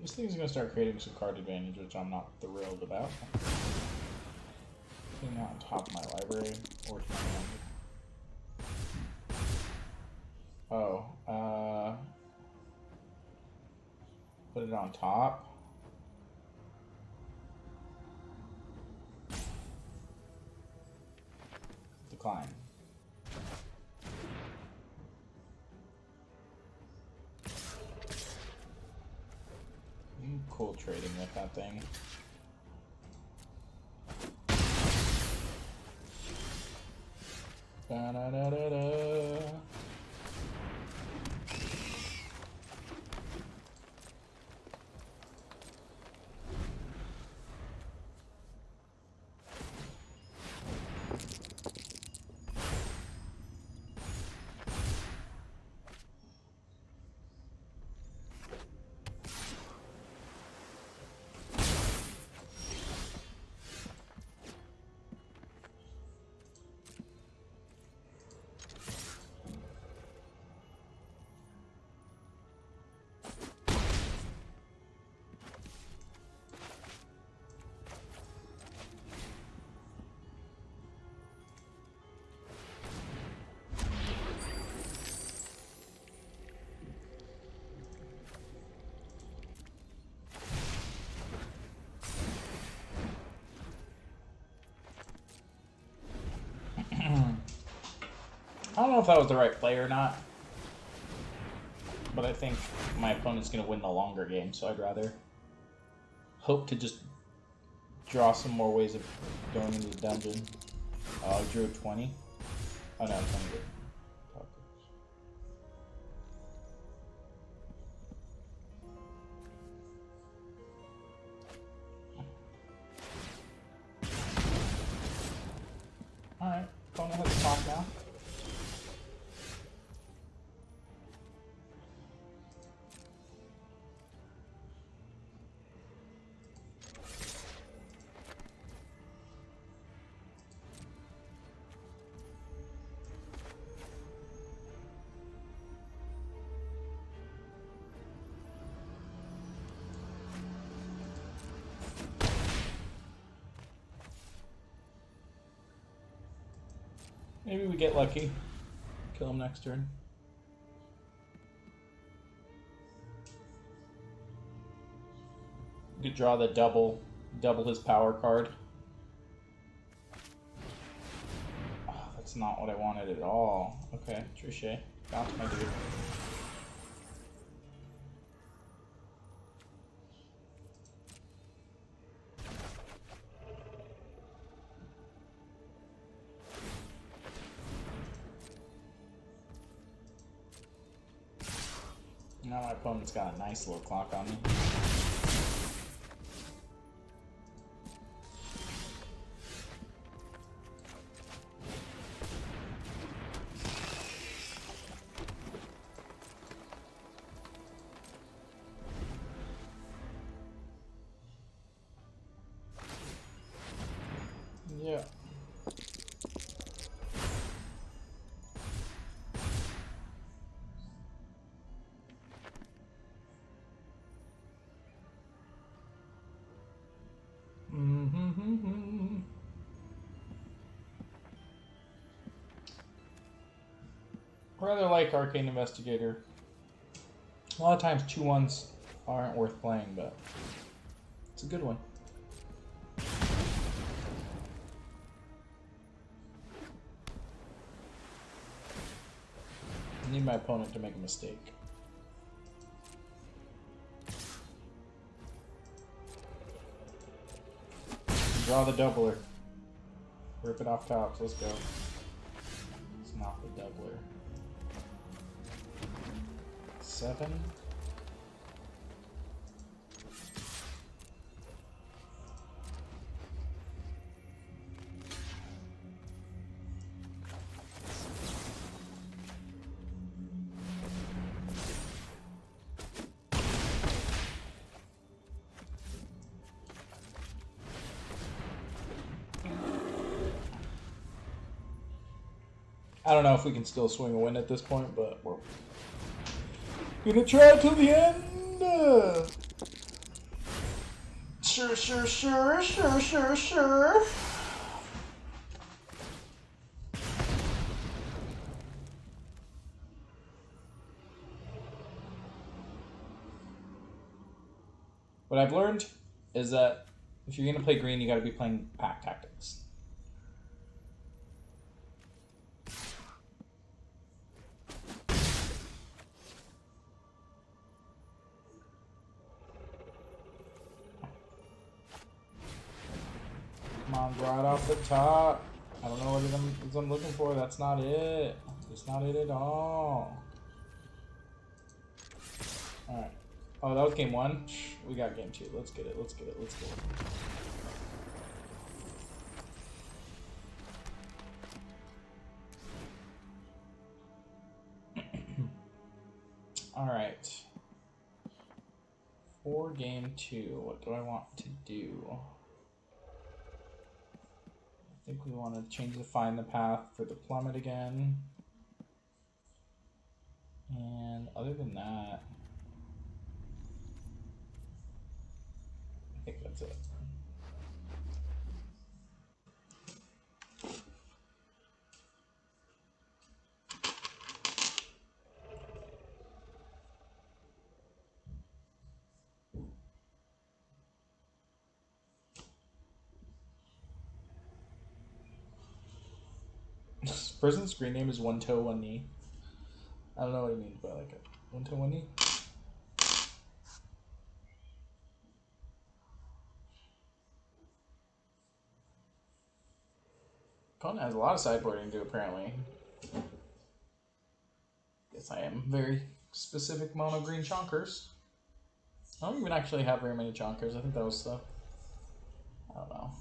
This thing's gonna start creating some card advantage, which I'm not thrilled about. Putting that on top of my library or to my hand. Oh, put it on top. Decline. Cool trading with that thing. Da-da-da-da-da. I don't know if that was the right play or not, but I think my opponent's going to win the longer game, so I'd rather hope to just draw some more ways of going into the dungeon. Oh, I drew 20. Oh no, 20 good. Alright, opponent has a top now. Maybe we get lucky. Kill him next turn. You could draw the double his power card. Oh, that's not what I wanted at all. Okay, Trichet. Bounce my dude. Now my opponent's got a nice little clock on me. Yeah. I rather like Arcane Investigator. A lot of times 2-1s aren't worth playing, but it's a good one. I need my opponent to make a mistake. Draw the doubler. Rip it off tops. Let's go. It's not the doubler. 7. I don't know if we can still swing a win at this point, but we're gonna try till the end. Sure. What I've learned is that if you're gonna play green, you gotta be playing pack tactics. Come on, right off the top. I don't know what I'm looking for. That's not it. It's not it at all. Alright. Oh, that was game 1? We got game 2. Let's get it. Alright. For game 2, what do I want to do? I think we want to change the find the path for the plummet again. And other than that, I think that's it. This person's screen name is One Toe, One Knee. I don't know what he means, but I like it. One Toe, One Knee. Kona has a lot of sideboarding to do, apparently. Guess I am very specific mono green chonkers. I don't even actually have very many chonkers. I think that was stuff. I don't know.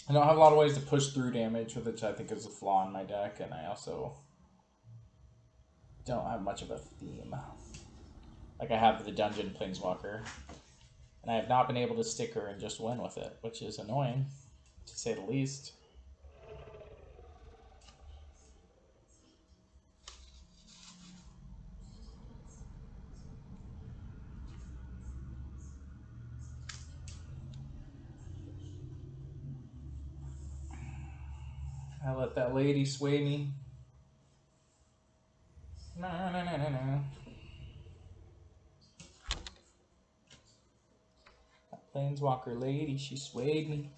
I don't have a lot of ways to push through damage, which I think is a flaw in my deck, and I also don't have much of a theme. Like I have the Dungeon Planeswalker, and I have not been able to stick her and just win with it, which is annoying, to say the least. I let that lady sway me. No, no, no, no, no. That planeswalker lady, she swayed me.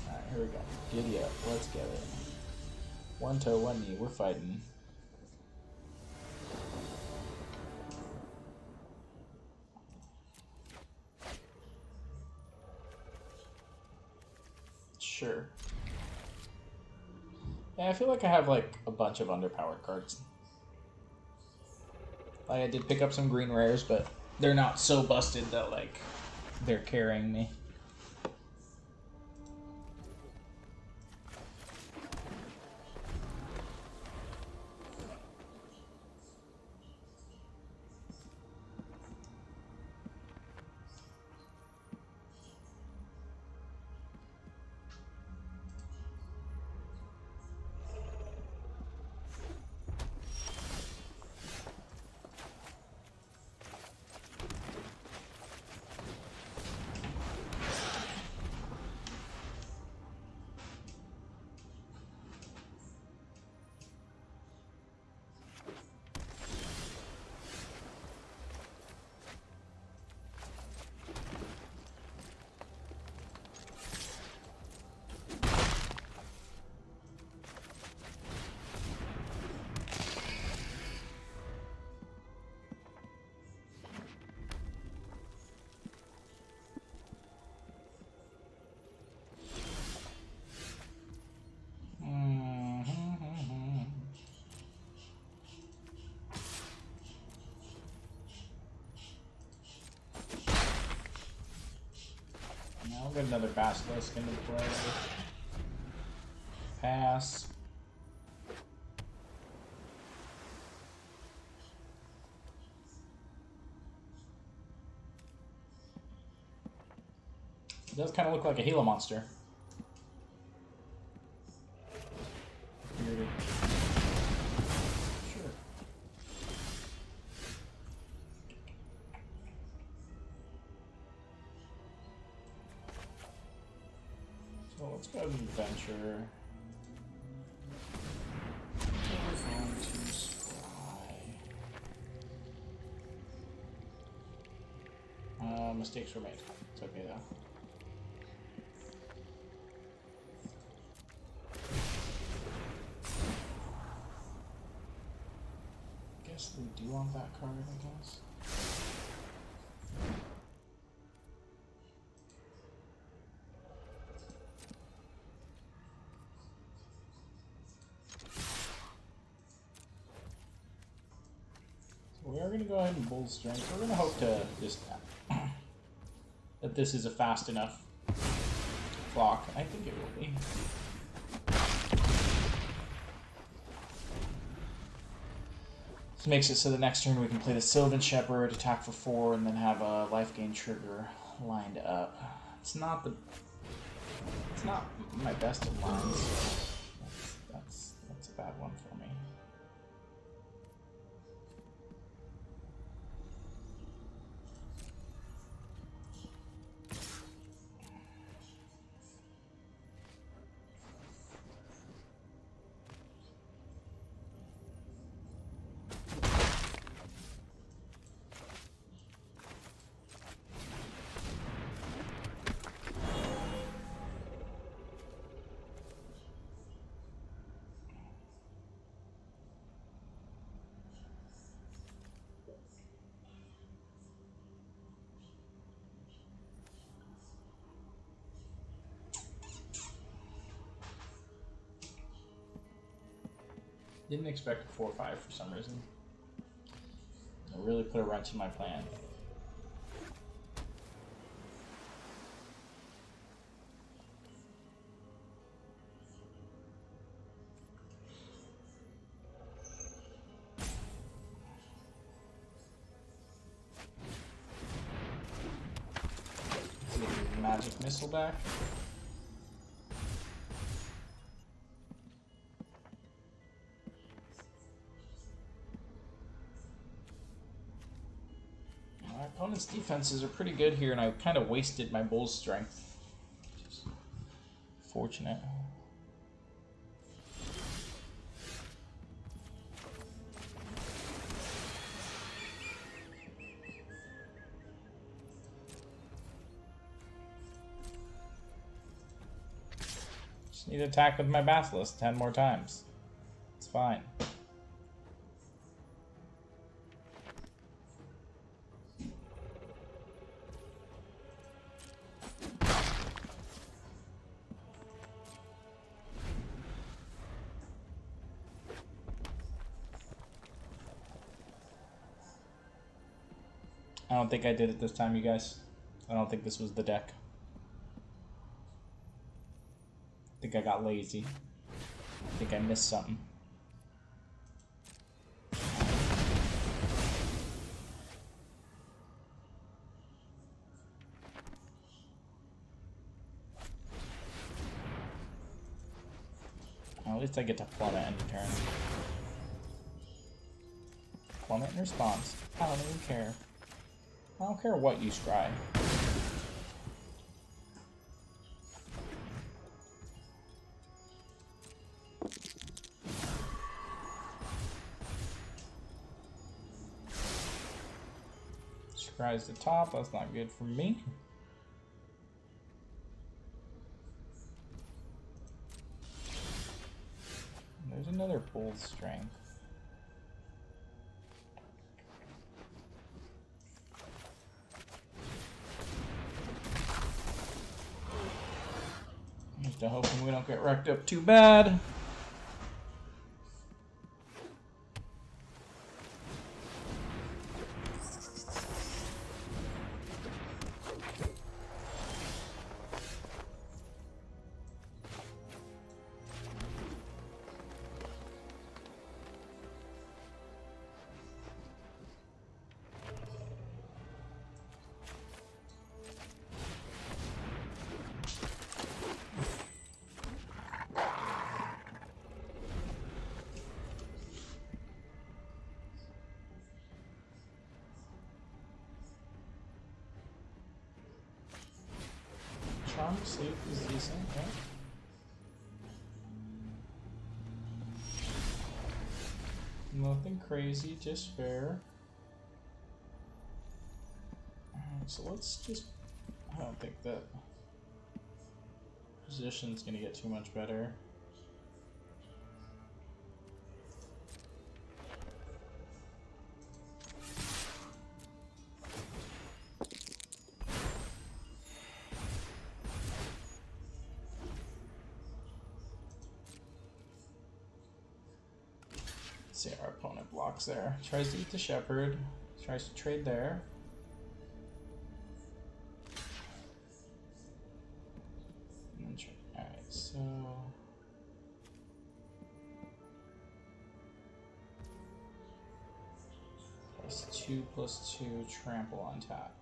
Alright, here we go. Giddy up. Let's get it. One toe, one knee. We're fighting. Sure. Yeah, I feel like I have like a bunch of underpowered cards. Like I did pick up some green rares, but they're not so busted that like they're carrying me. Now we'll get another Basilisk into play. Pass. It does kind of look like a Gila monster. Bearded. Sure. So let's go ahead and venture. We're going to scry. Mistakes were made. It's okay though. Guess we do want that card, I guess. So we are going to go ahead and Bull Strength. We're going to hope to just that this is a fast enough clock. I think it will be. This makes it so the next turn we can play the Sylvan Shepherd, attack for 4, and then have a life gain trigger lined up. It's not my best of lines. That's a bad one for me. Didn't expect a 4-5 for some reason. It really put a wrench in my plan. Let's get the magic missile back. Opponent's defenses are pretty good here, and I kind of wasted my bull's strength. Just fortunate. Just need to attack with my Basilisk 10 more times. It's fine. I don't think I did it this time, you guys. I don't think this was the deck. I think I got lazy. I think I missed something. Well, at least I get to plummet any turn. Plummet in response. I don't even care. I don't care what you scry. Scry's the top, that's not good for me. There's another Bull's Strength. Just hoping we don't get wrecked up too bad. Charm Sleep is decent, right? Nothing crazy, just fair. Alright, so let's just... I don't think that position's gonna get too much better. See, our opponent blocks there. Tries to eat the shepherd. Tries to trade there. Alright, so... +2/+2 trample on tap.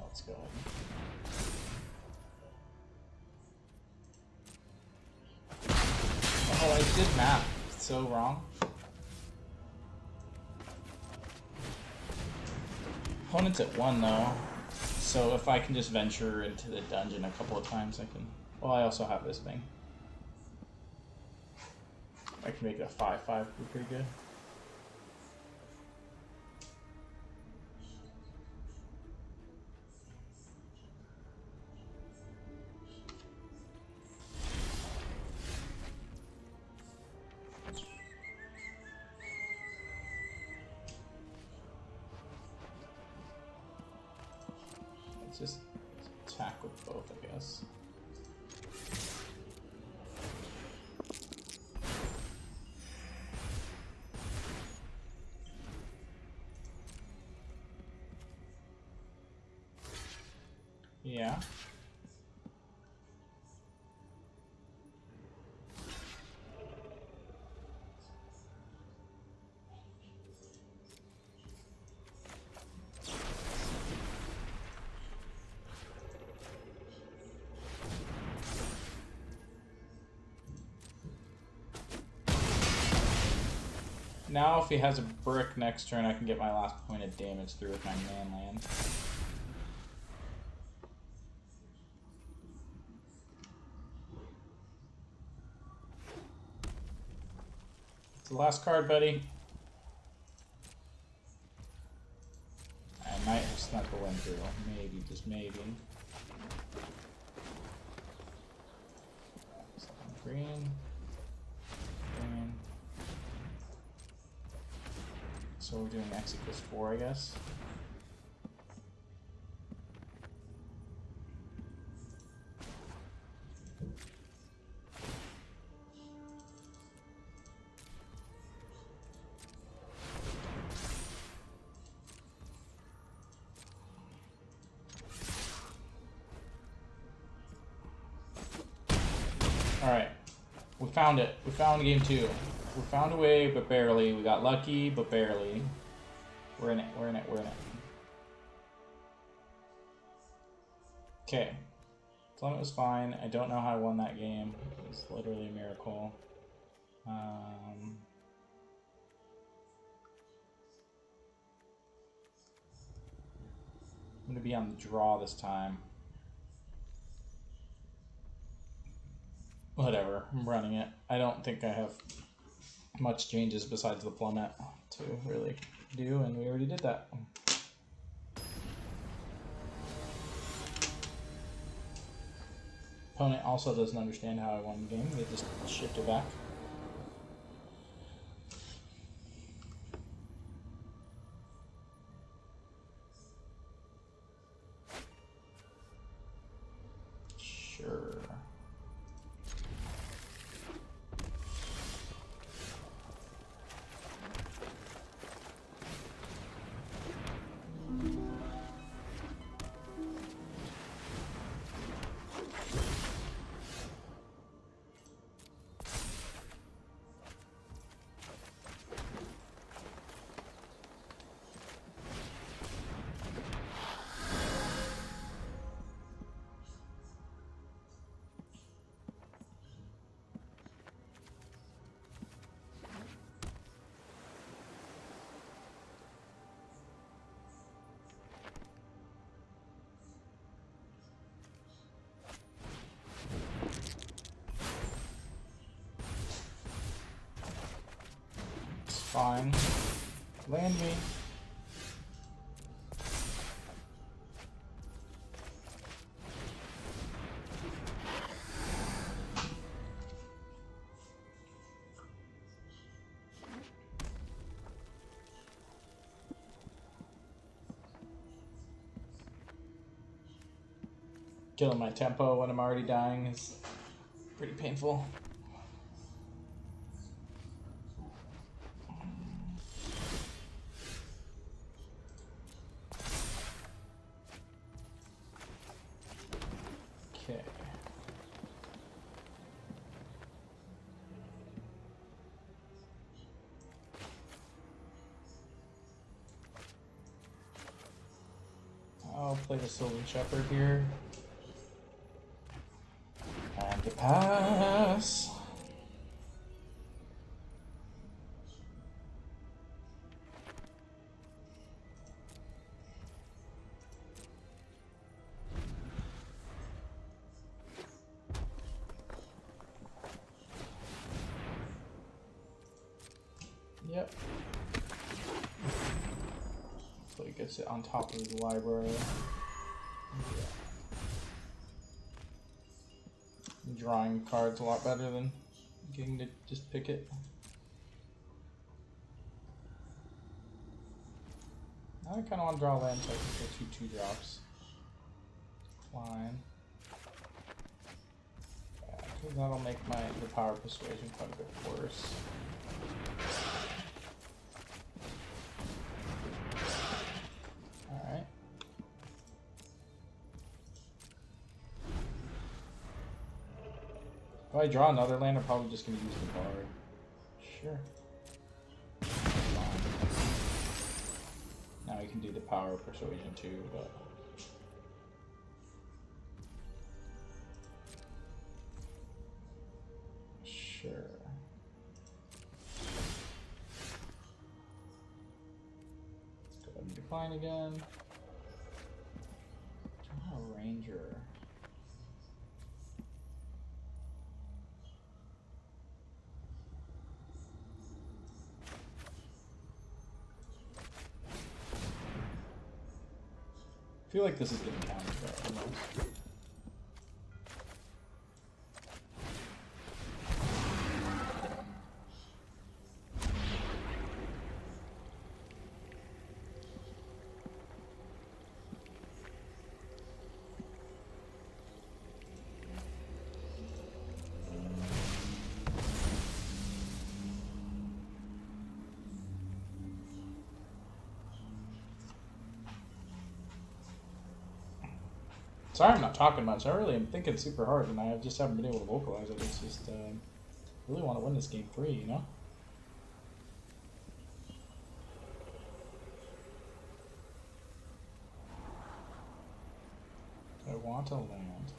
Let's go ahead. Oh, I did map. So wrong. Opponent's at 1 though, so if I can just venture into the dungeon a couple of times, I can. Well, I also have this thing. I can make it a 5/5 be pretty good. Just attack with both, I guess. Yeah. now if he has a brick next turn, I can get my last point of damage through with my man land. It's the last card, buddy. I might have snuck a win through. Maybe, just maybe. Green. Green. So we're doing X equals 4, I guess. Alright. We found it. We found game 2. We found a way, but barely. We got lucky, but barely. We're in it. We're in it. We're in it. Okay. Clement was fine. I don't know how I won that game. It was literally a miracle. I'm going to be on the draw this time. Whatever. I'm running it. I don't think I have much changes besides the plummet to really do, and we already did that. Opponent also doesn't understand how I won the game. They just shipped it back. Sure. Fine. Land me. Killing my tempo when I'm already dying is pretty painful. Okay. I'll play the Sylvan Shepherd here. And to pass. Yep. So he gets it on top of the library. Yeah. Drawing cards a lot better than getting to just pick it. Now I kind of want to draw land so I can get 2 drops. Fine. Yeah, because that'll make the power persuasion quite a bit worse. Alright. If I draw another land, I'm probably just going to use the card. Sure. Fine. Now we can do the power persuasion too, but... Sure. Let me decline again. Oh, Ranger. I feel like this is getting counted though, almost. Sorry I'm not talking much. I really am thinking super hard and I just haven't been able to vocalize it. It's just, really want to win this game 3, you know? I want to land.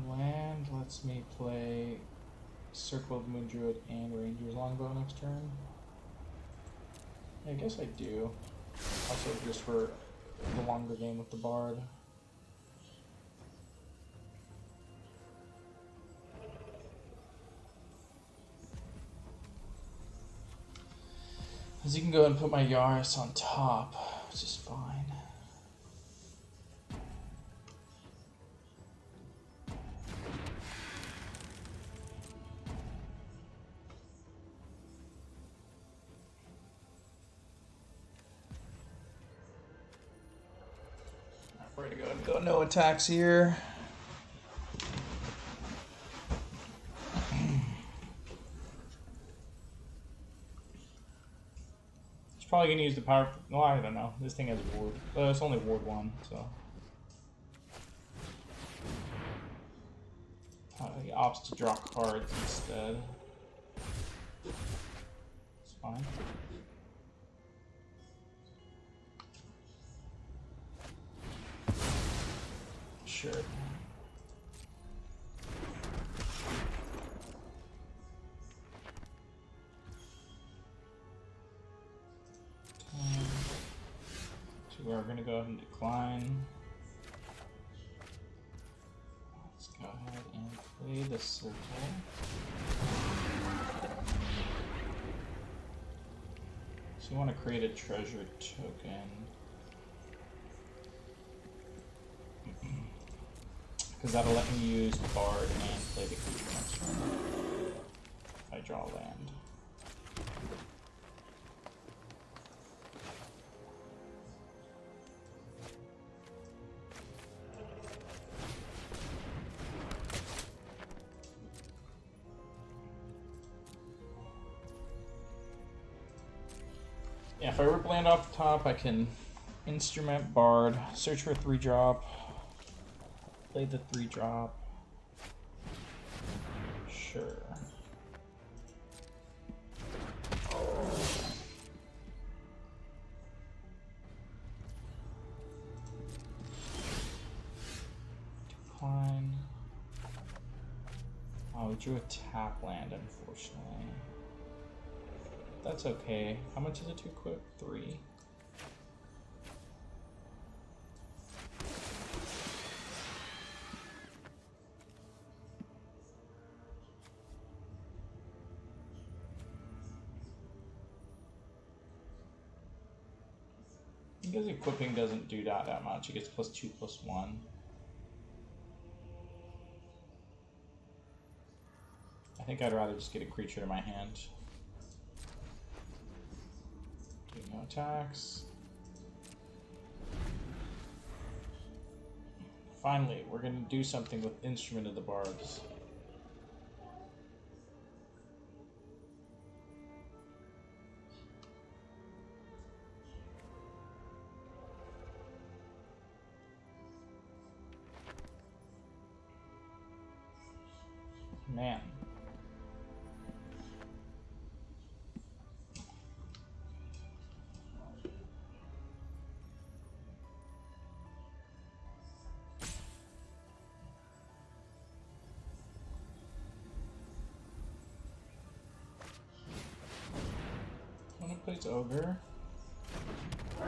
Land lets me play Circle of Moon Druid and Ranger's Longbow next turn. Yeah, I guess I do. Also just for the longer game with the Bard. Because you can go ahead and put my Yaris on top, which is fine. We're gonna go ahead and go no attacks here. It's probably gonna use the power. Well, I don't know. This thing has ward. It's only ward 1, so. He opts to draw cards instead. It's fine. Sure. So we're gonna go ahead and decline. Let's go ahead and play the circle. So you want to create a treasure token. Because that'll let me use Bard and play the creature next turn. If I draw land. Yeah, if I rip land off the top, I can instrument Bard, search for a 3-drop, play the 3-drop. Sure. Decline. Oh, we drew a tap land, unfortunately. That's okay. How much is it to equip? 3. Because equipping doesn't do that much. It gets +2/+1. I think I'd rather just get a creature to my hand. Do no attacks. Finally, we're gonna do something with Instrument of the Bards. Man. plays Ogre. I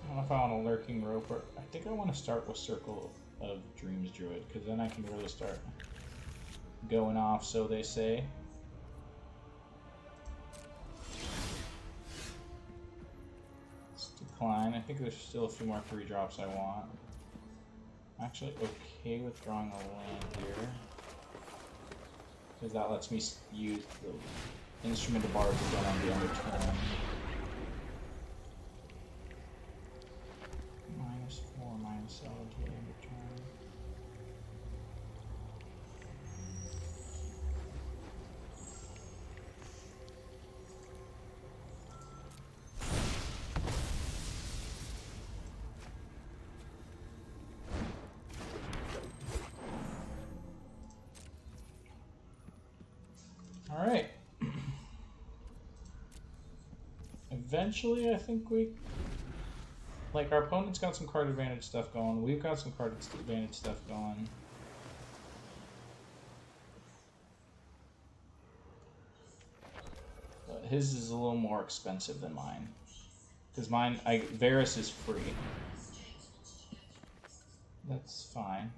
don't know if I want a Lurking Rope, or I think I want to start with Circle of Dreams Druid, because then I can really start going off, so they say. Let's decline. I think there's still a few more 3-drops I want. I'm actually okay with drawing a land here, because that lets me use the Instrument of Bards again on the end of turn. -4, -7 to the end of turn. Alright. Eventually, I think like, our opponent's got some card advantage stuff going. We've got some card advantage stuff going. But his is a little more expensive than mine. Because mine, Varus is free. That's fine.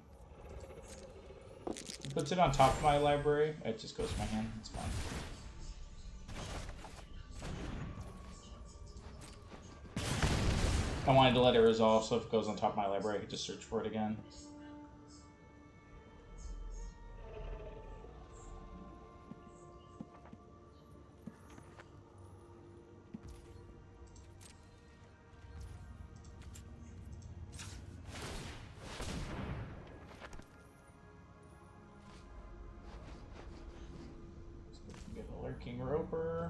He puts it on top of my library. It just goes to my hand. It's fine. I wanted to let it resolve, so if it goes on top of my library, I could just search for it again. Get a Lurking Roper.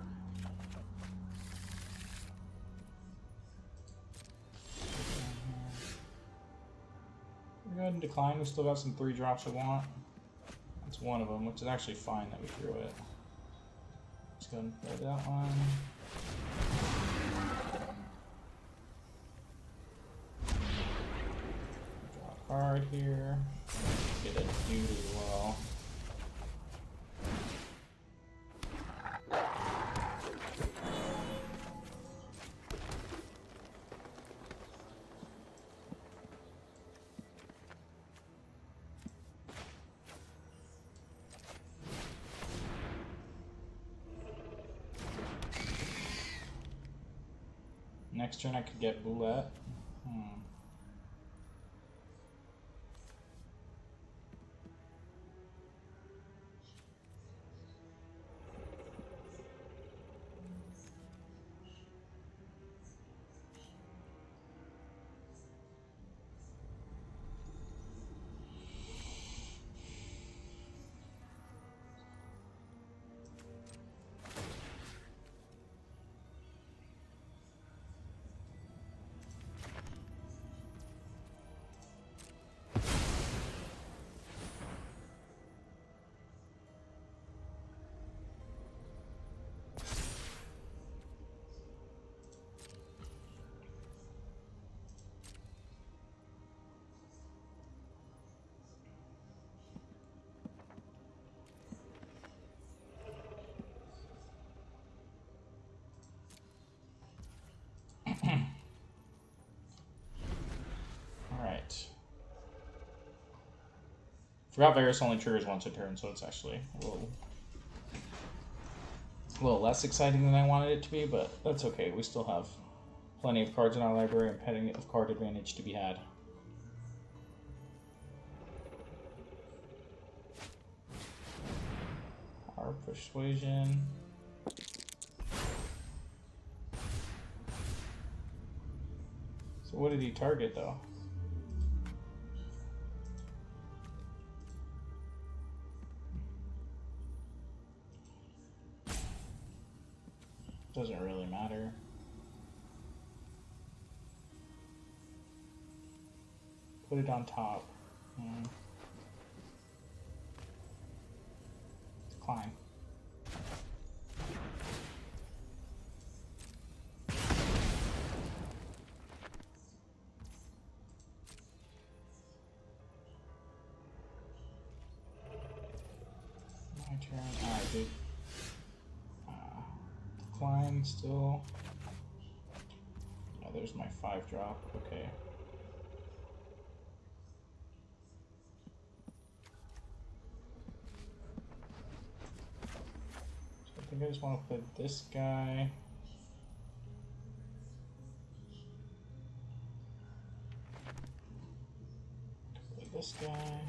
Go ahead and decline. We still got some 3-drops I want. That's one of them, which is actually fine that we threw it. Let's go ahead and play that one. Draw a card here. Get a dude as well. Next turn I could get Boulette. Alright. Forgot Varus only triggers once a turn, so it's actually a little less exciting than I wanted it to be, but that's okay. We still have plenty of cards in our library and plenty of card advantage to be had. Our Persuasion. So what did he target, though? Doesn't really matter. Put it on top. climb. My turn. Alright, dude. Climb still. Oh, there's my 5-drop. Okay. So I think I just want to play this guy. Play this guy.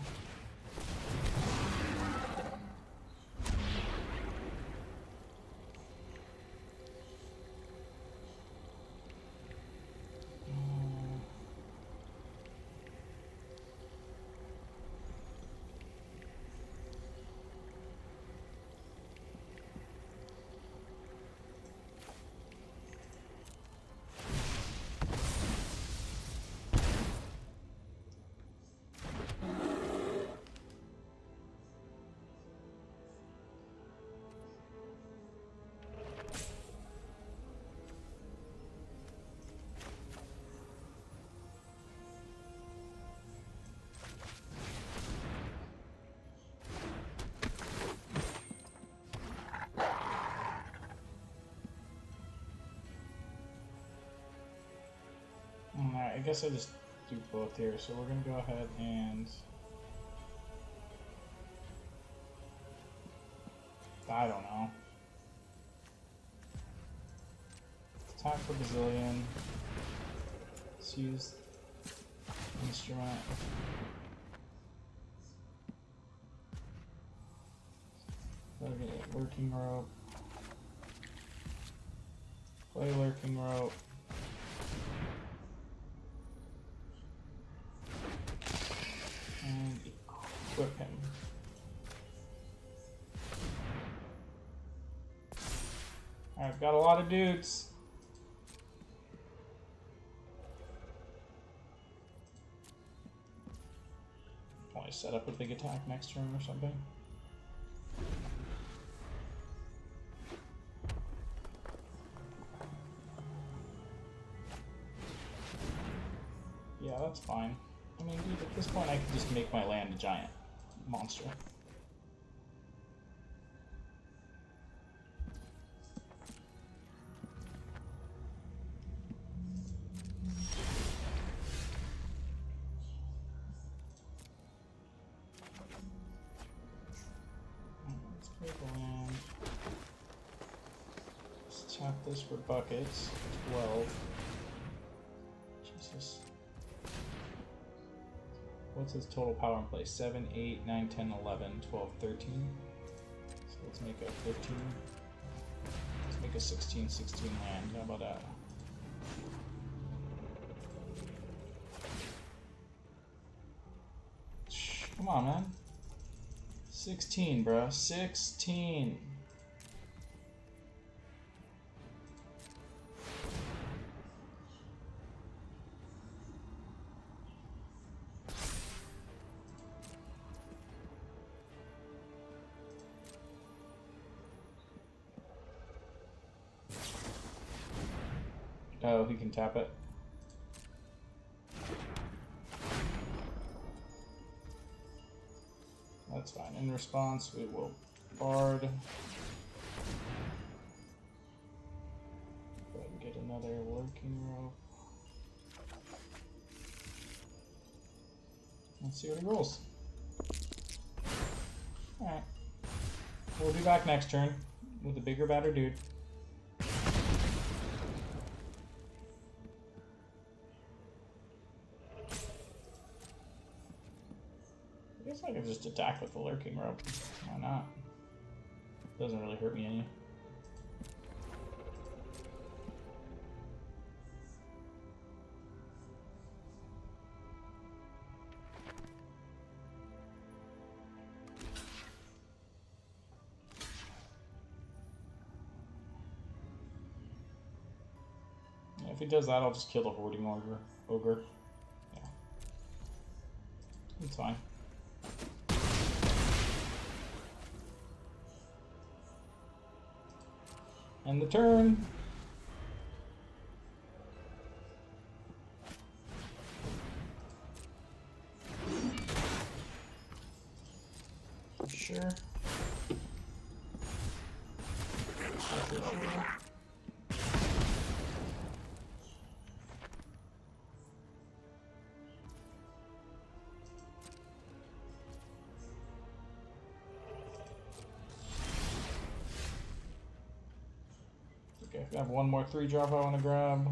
Alright, I guess I just do both here, so we're gonna go ahead and I don't know. Attack for Bazillion. Let's use instrument. Lurking Rope. Play Lurking Rope. And equip him. I've got a lot of dudes. Probably set up a big attack next turn or something. Yeah, that's fine. I mean, dude, at this point I could just make my land a giant monster. Let's play the land. Let's tap this for buckets. 12. Jesus. What's his total power in play? 7, 8, 9, 10, 11, 12, 13. So let's make a 15. Let's make a 16, 16 land. How about that? Come on, man. 16, bro. 16. Oh, he can tap it. That's fine. In response, we will Bard. Go ahead and get another Lurking Rope. Let's see what he rolls. Alright. We'll be back next turn with a bigger, badder dude. I guess I could just attack with the Lurking Rope. Why not? Doesn't really hurt me any. Yeah, if he does that, I'll just kill the Hoarding Ogre. Yeah. It's fine. End the turn. Sure. Okay, I have one more 3-drop I want to grab.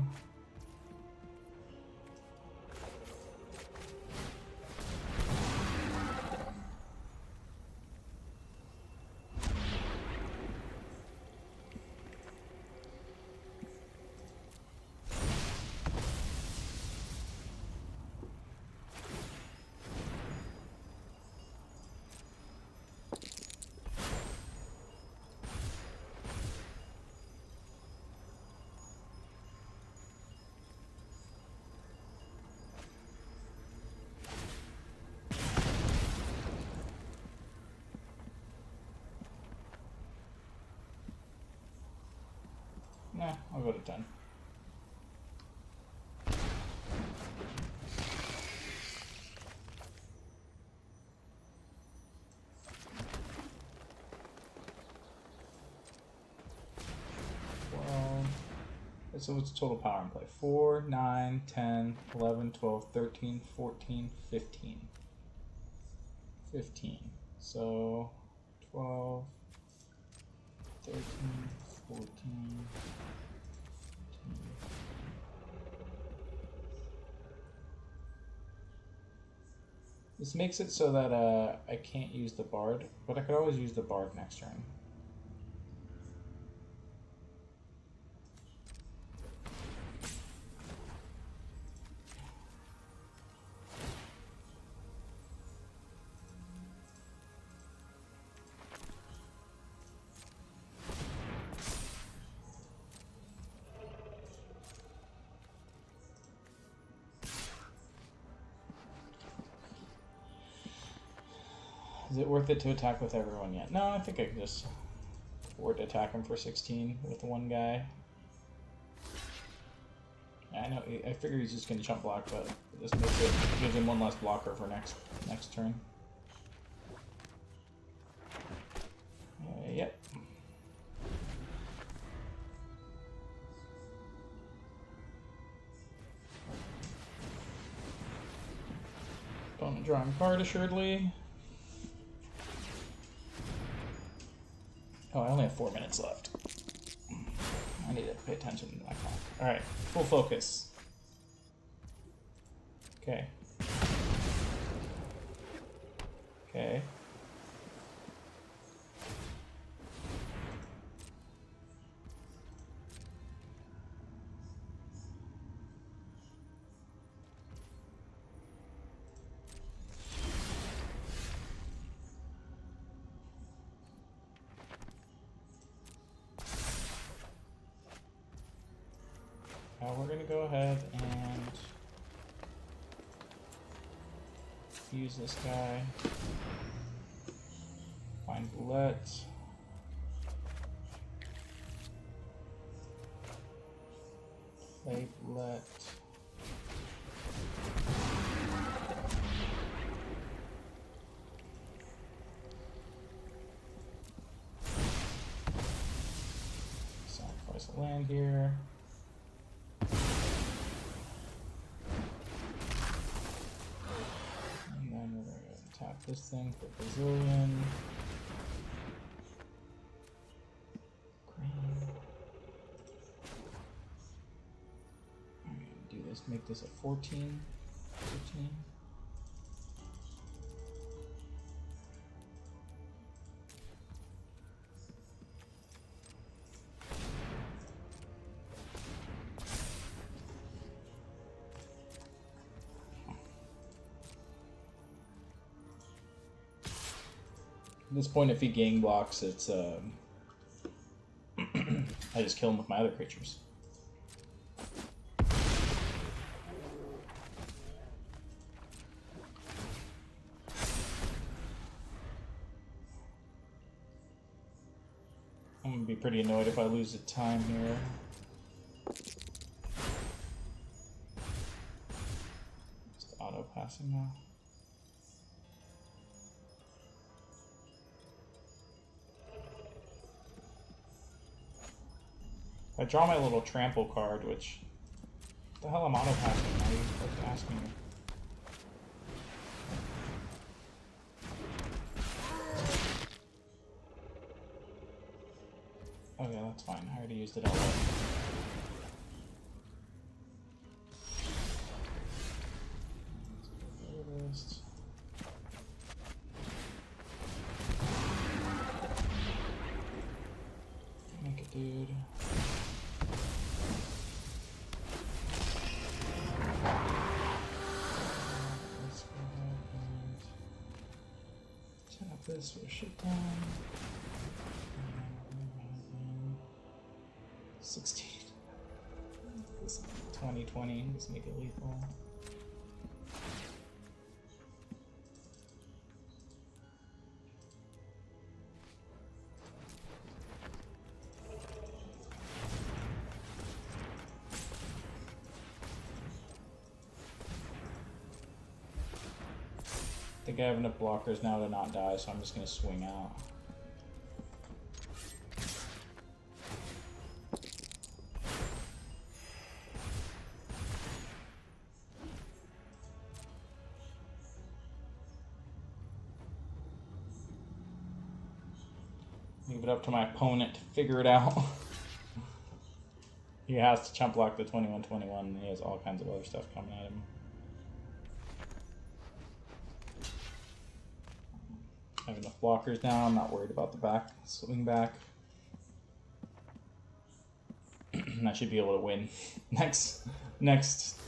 Nah, I'll go to 10. So what's the total power in play? 4, 9, 10, 11, 12, 13, 14, 15. 15. So 12, 13, 14, 15. This makes it so that I can't use the Bard, but I could always use the Bard next turn. Is it worth it to attack with everyone yet? No, I think I can just afford to attack him for 16 with one guy. Yeah, I know. I figure he's just gonna jump block, but this makes it gives him one less blocker for next turn. Yep. Opponent drawing card assuredly. Oh, I only have 4 minutes left. I need to pay attention to my clock. Alright, full focus. Okay. Okay. Now we're gonna go ahead and use this guy. Find Bullet. Play Bullet. Sacrifice a land here. Tap this thing for Brazilian. Green. I'm gonna do this, make this a 14. 15. At this point, if he gang blocks, it's I just kill him with my other creatures. I'm gonna be pretty annoyed if I lose the time here. Just auto passing now. If I draw my little trample card, which what the hell I'm auto passing? Why are you fucking asking me? Oh yeah, that's fine. I already used it all. Make a dude. Let's go ahead and turn up this for shit time. 16. This 2020. Let's make it lethal. I think I have enough blockers now to not die, so I'm just gonna swing out. Leave it up to my opponent to figure it out. He has to chump block the 21-21, and he has all kinds of other stuff coming at him. I have enough blockers now, I'm not worried about the back, swing back. And I should be able to win next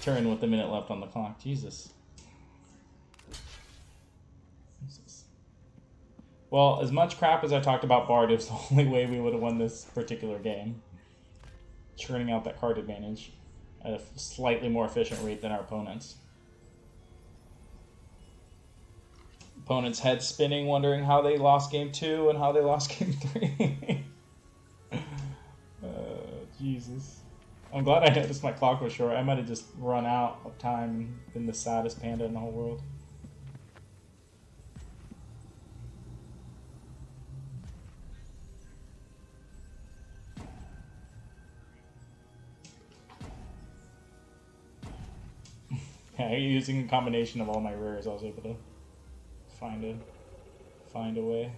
turn with a minute left on the clock. Jesus. Well, as much crap as I talked about Bard, it was the only way we would have won this particular game. Churning out that card advantage at a slightly more efficient rate than our opponents. Opponents' head spinning, wondering how they lost game 2 and how they lost game 3. Jesus. I'm glad I noticed my clock was short. I might have just run out of time and been the saddest panda in the whole world. Yeah, using a combination of all my rares, I was able to find a way.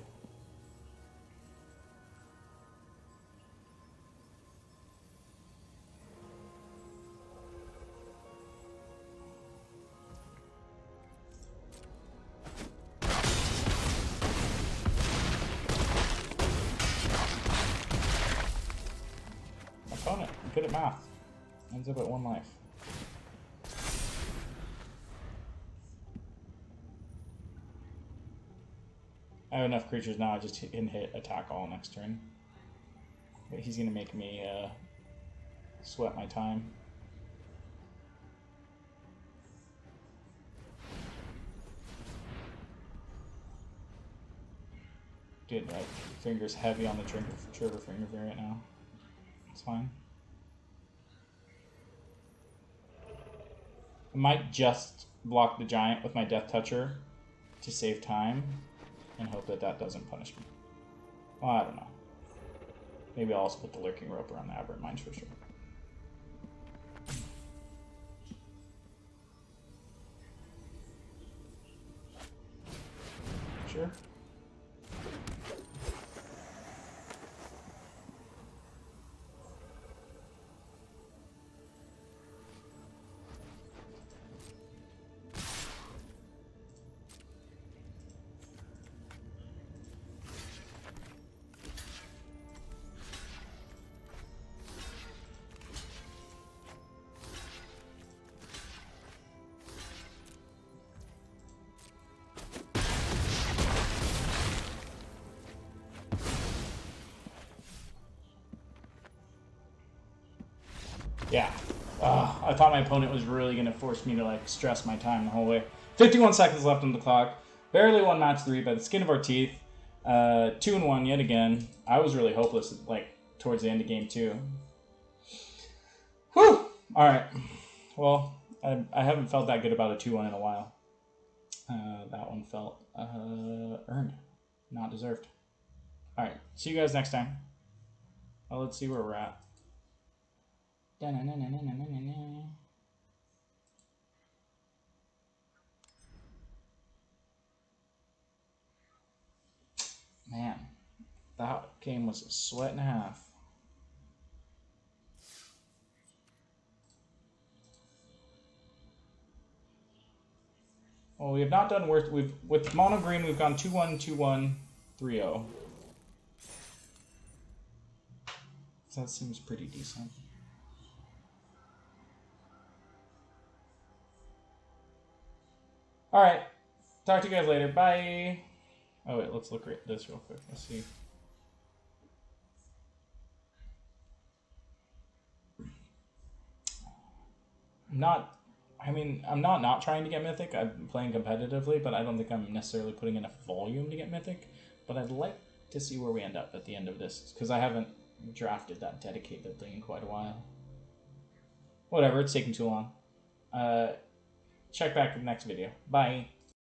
My opponent, good at math. Ends up at 1 life. I have enough creatures now, I just can hit attack all next turn. But he's gonna make me sweat my time. Dude, my finger's heavy on the trigger finger variant now. It's fine. I might just block the giant with my Death Toucher to save time and hope that that doesn't punish me. Well, I don't know. Maybe I'll also put the Lurking Rope around the Aberrant Minds for sure. Sure. Yeah. I thought my opponent was really going to force me to like stress my time the whole way. 51 seconds left on the clock. Barely won match 3 by the skin of our teeth. 2-1 yet again. I was really hopeless, like, towards the end of game 2. Whew! Alright. Well, I haven't felt that good about a 2-1 in a while. That one felt earned, not deserved. Alright, see you guys next time. Well, let's see where we're at. Man, that game was a sweat and a half. Well, we have not done worse. With mono green, we've gone 2-1, 2-1, 3-0. So that seems pretty decent. All right, talk to you guys later. Bye. Oh wait, let's look at this real quick. Let's see. I'm not trying to get Mythic. I'm playing competitively, but I don't think I'm necessarily putting enough volume to get Mythic. But I'd like to see where we end up at the end of this, because I haven't drafted that dedicated thing in quite a while. Whatever, it's taking too long. Check back in the next video. Bye.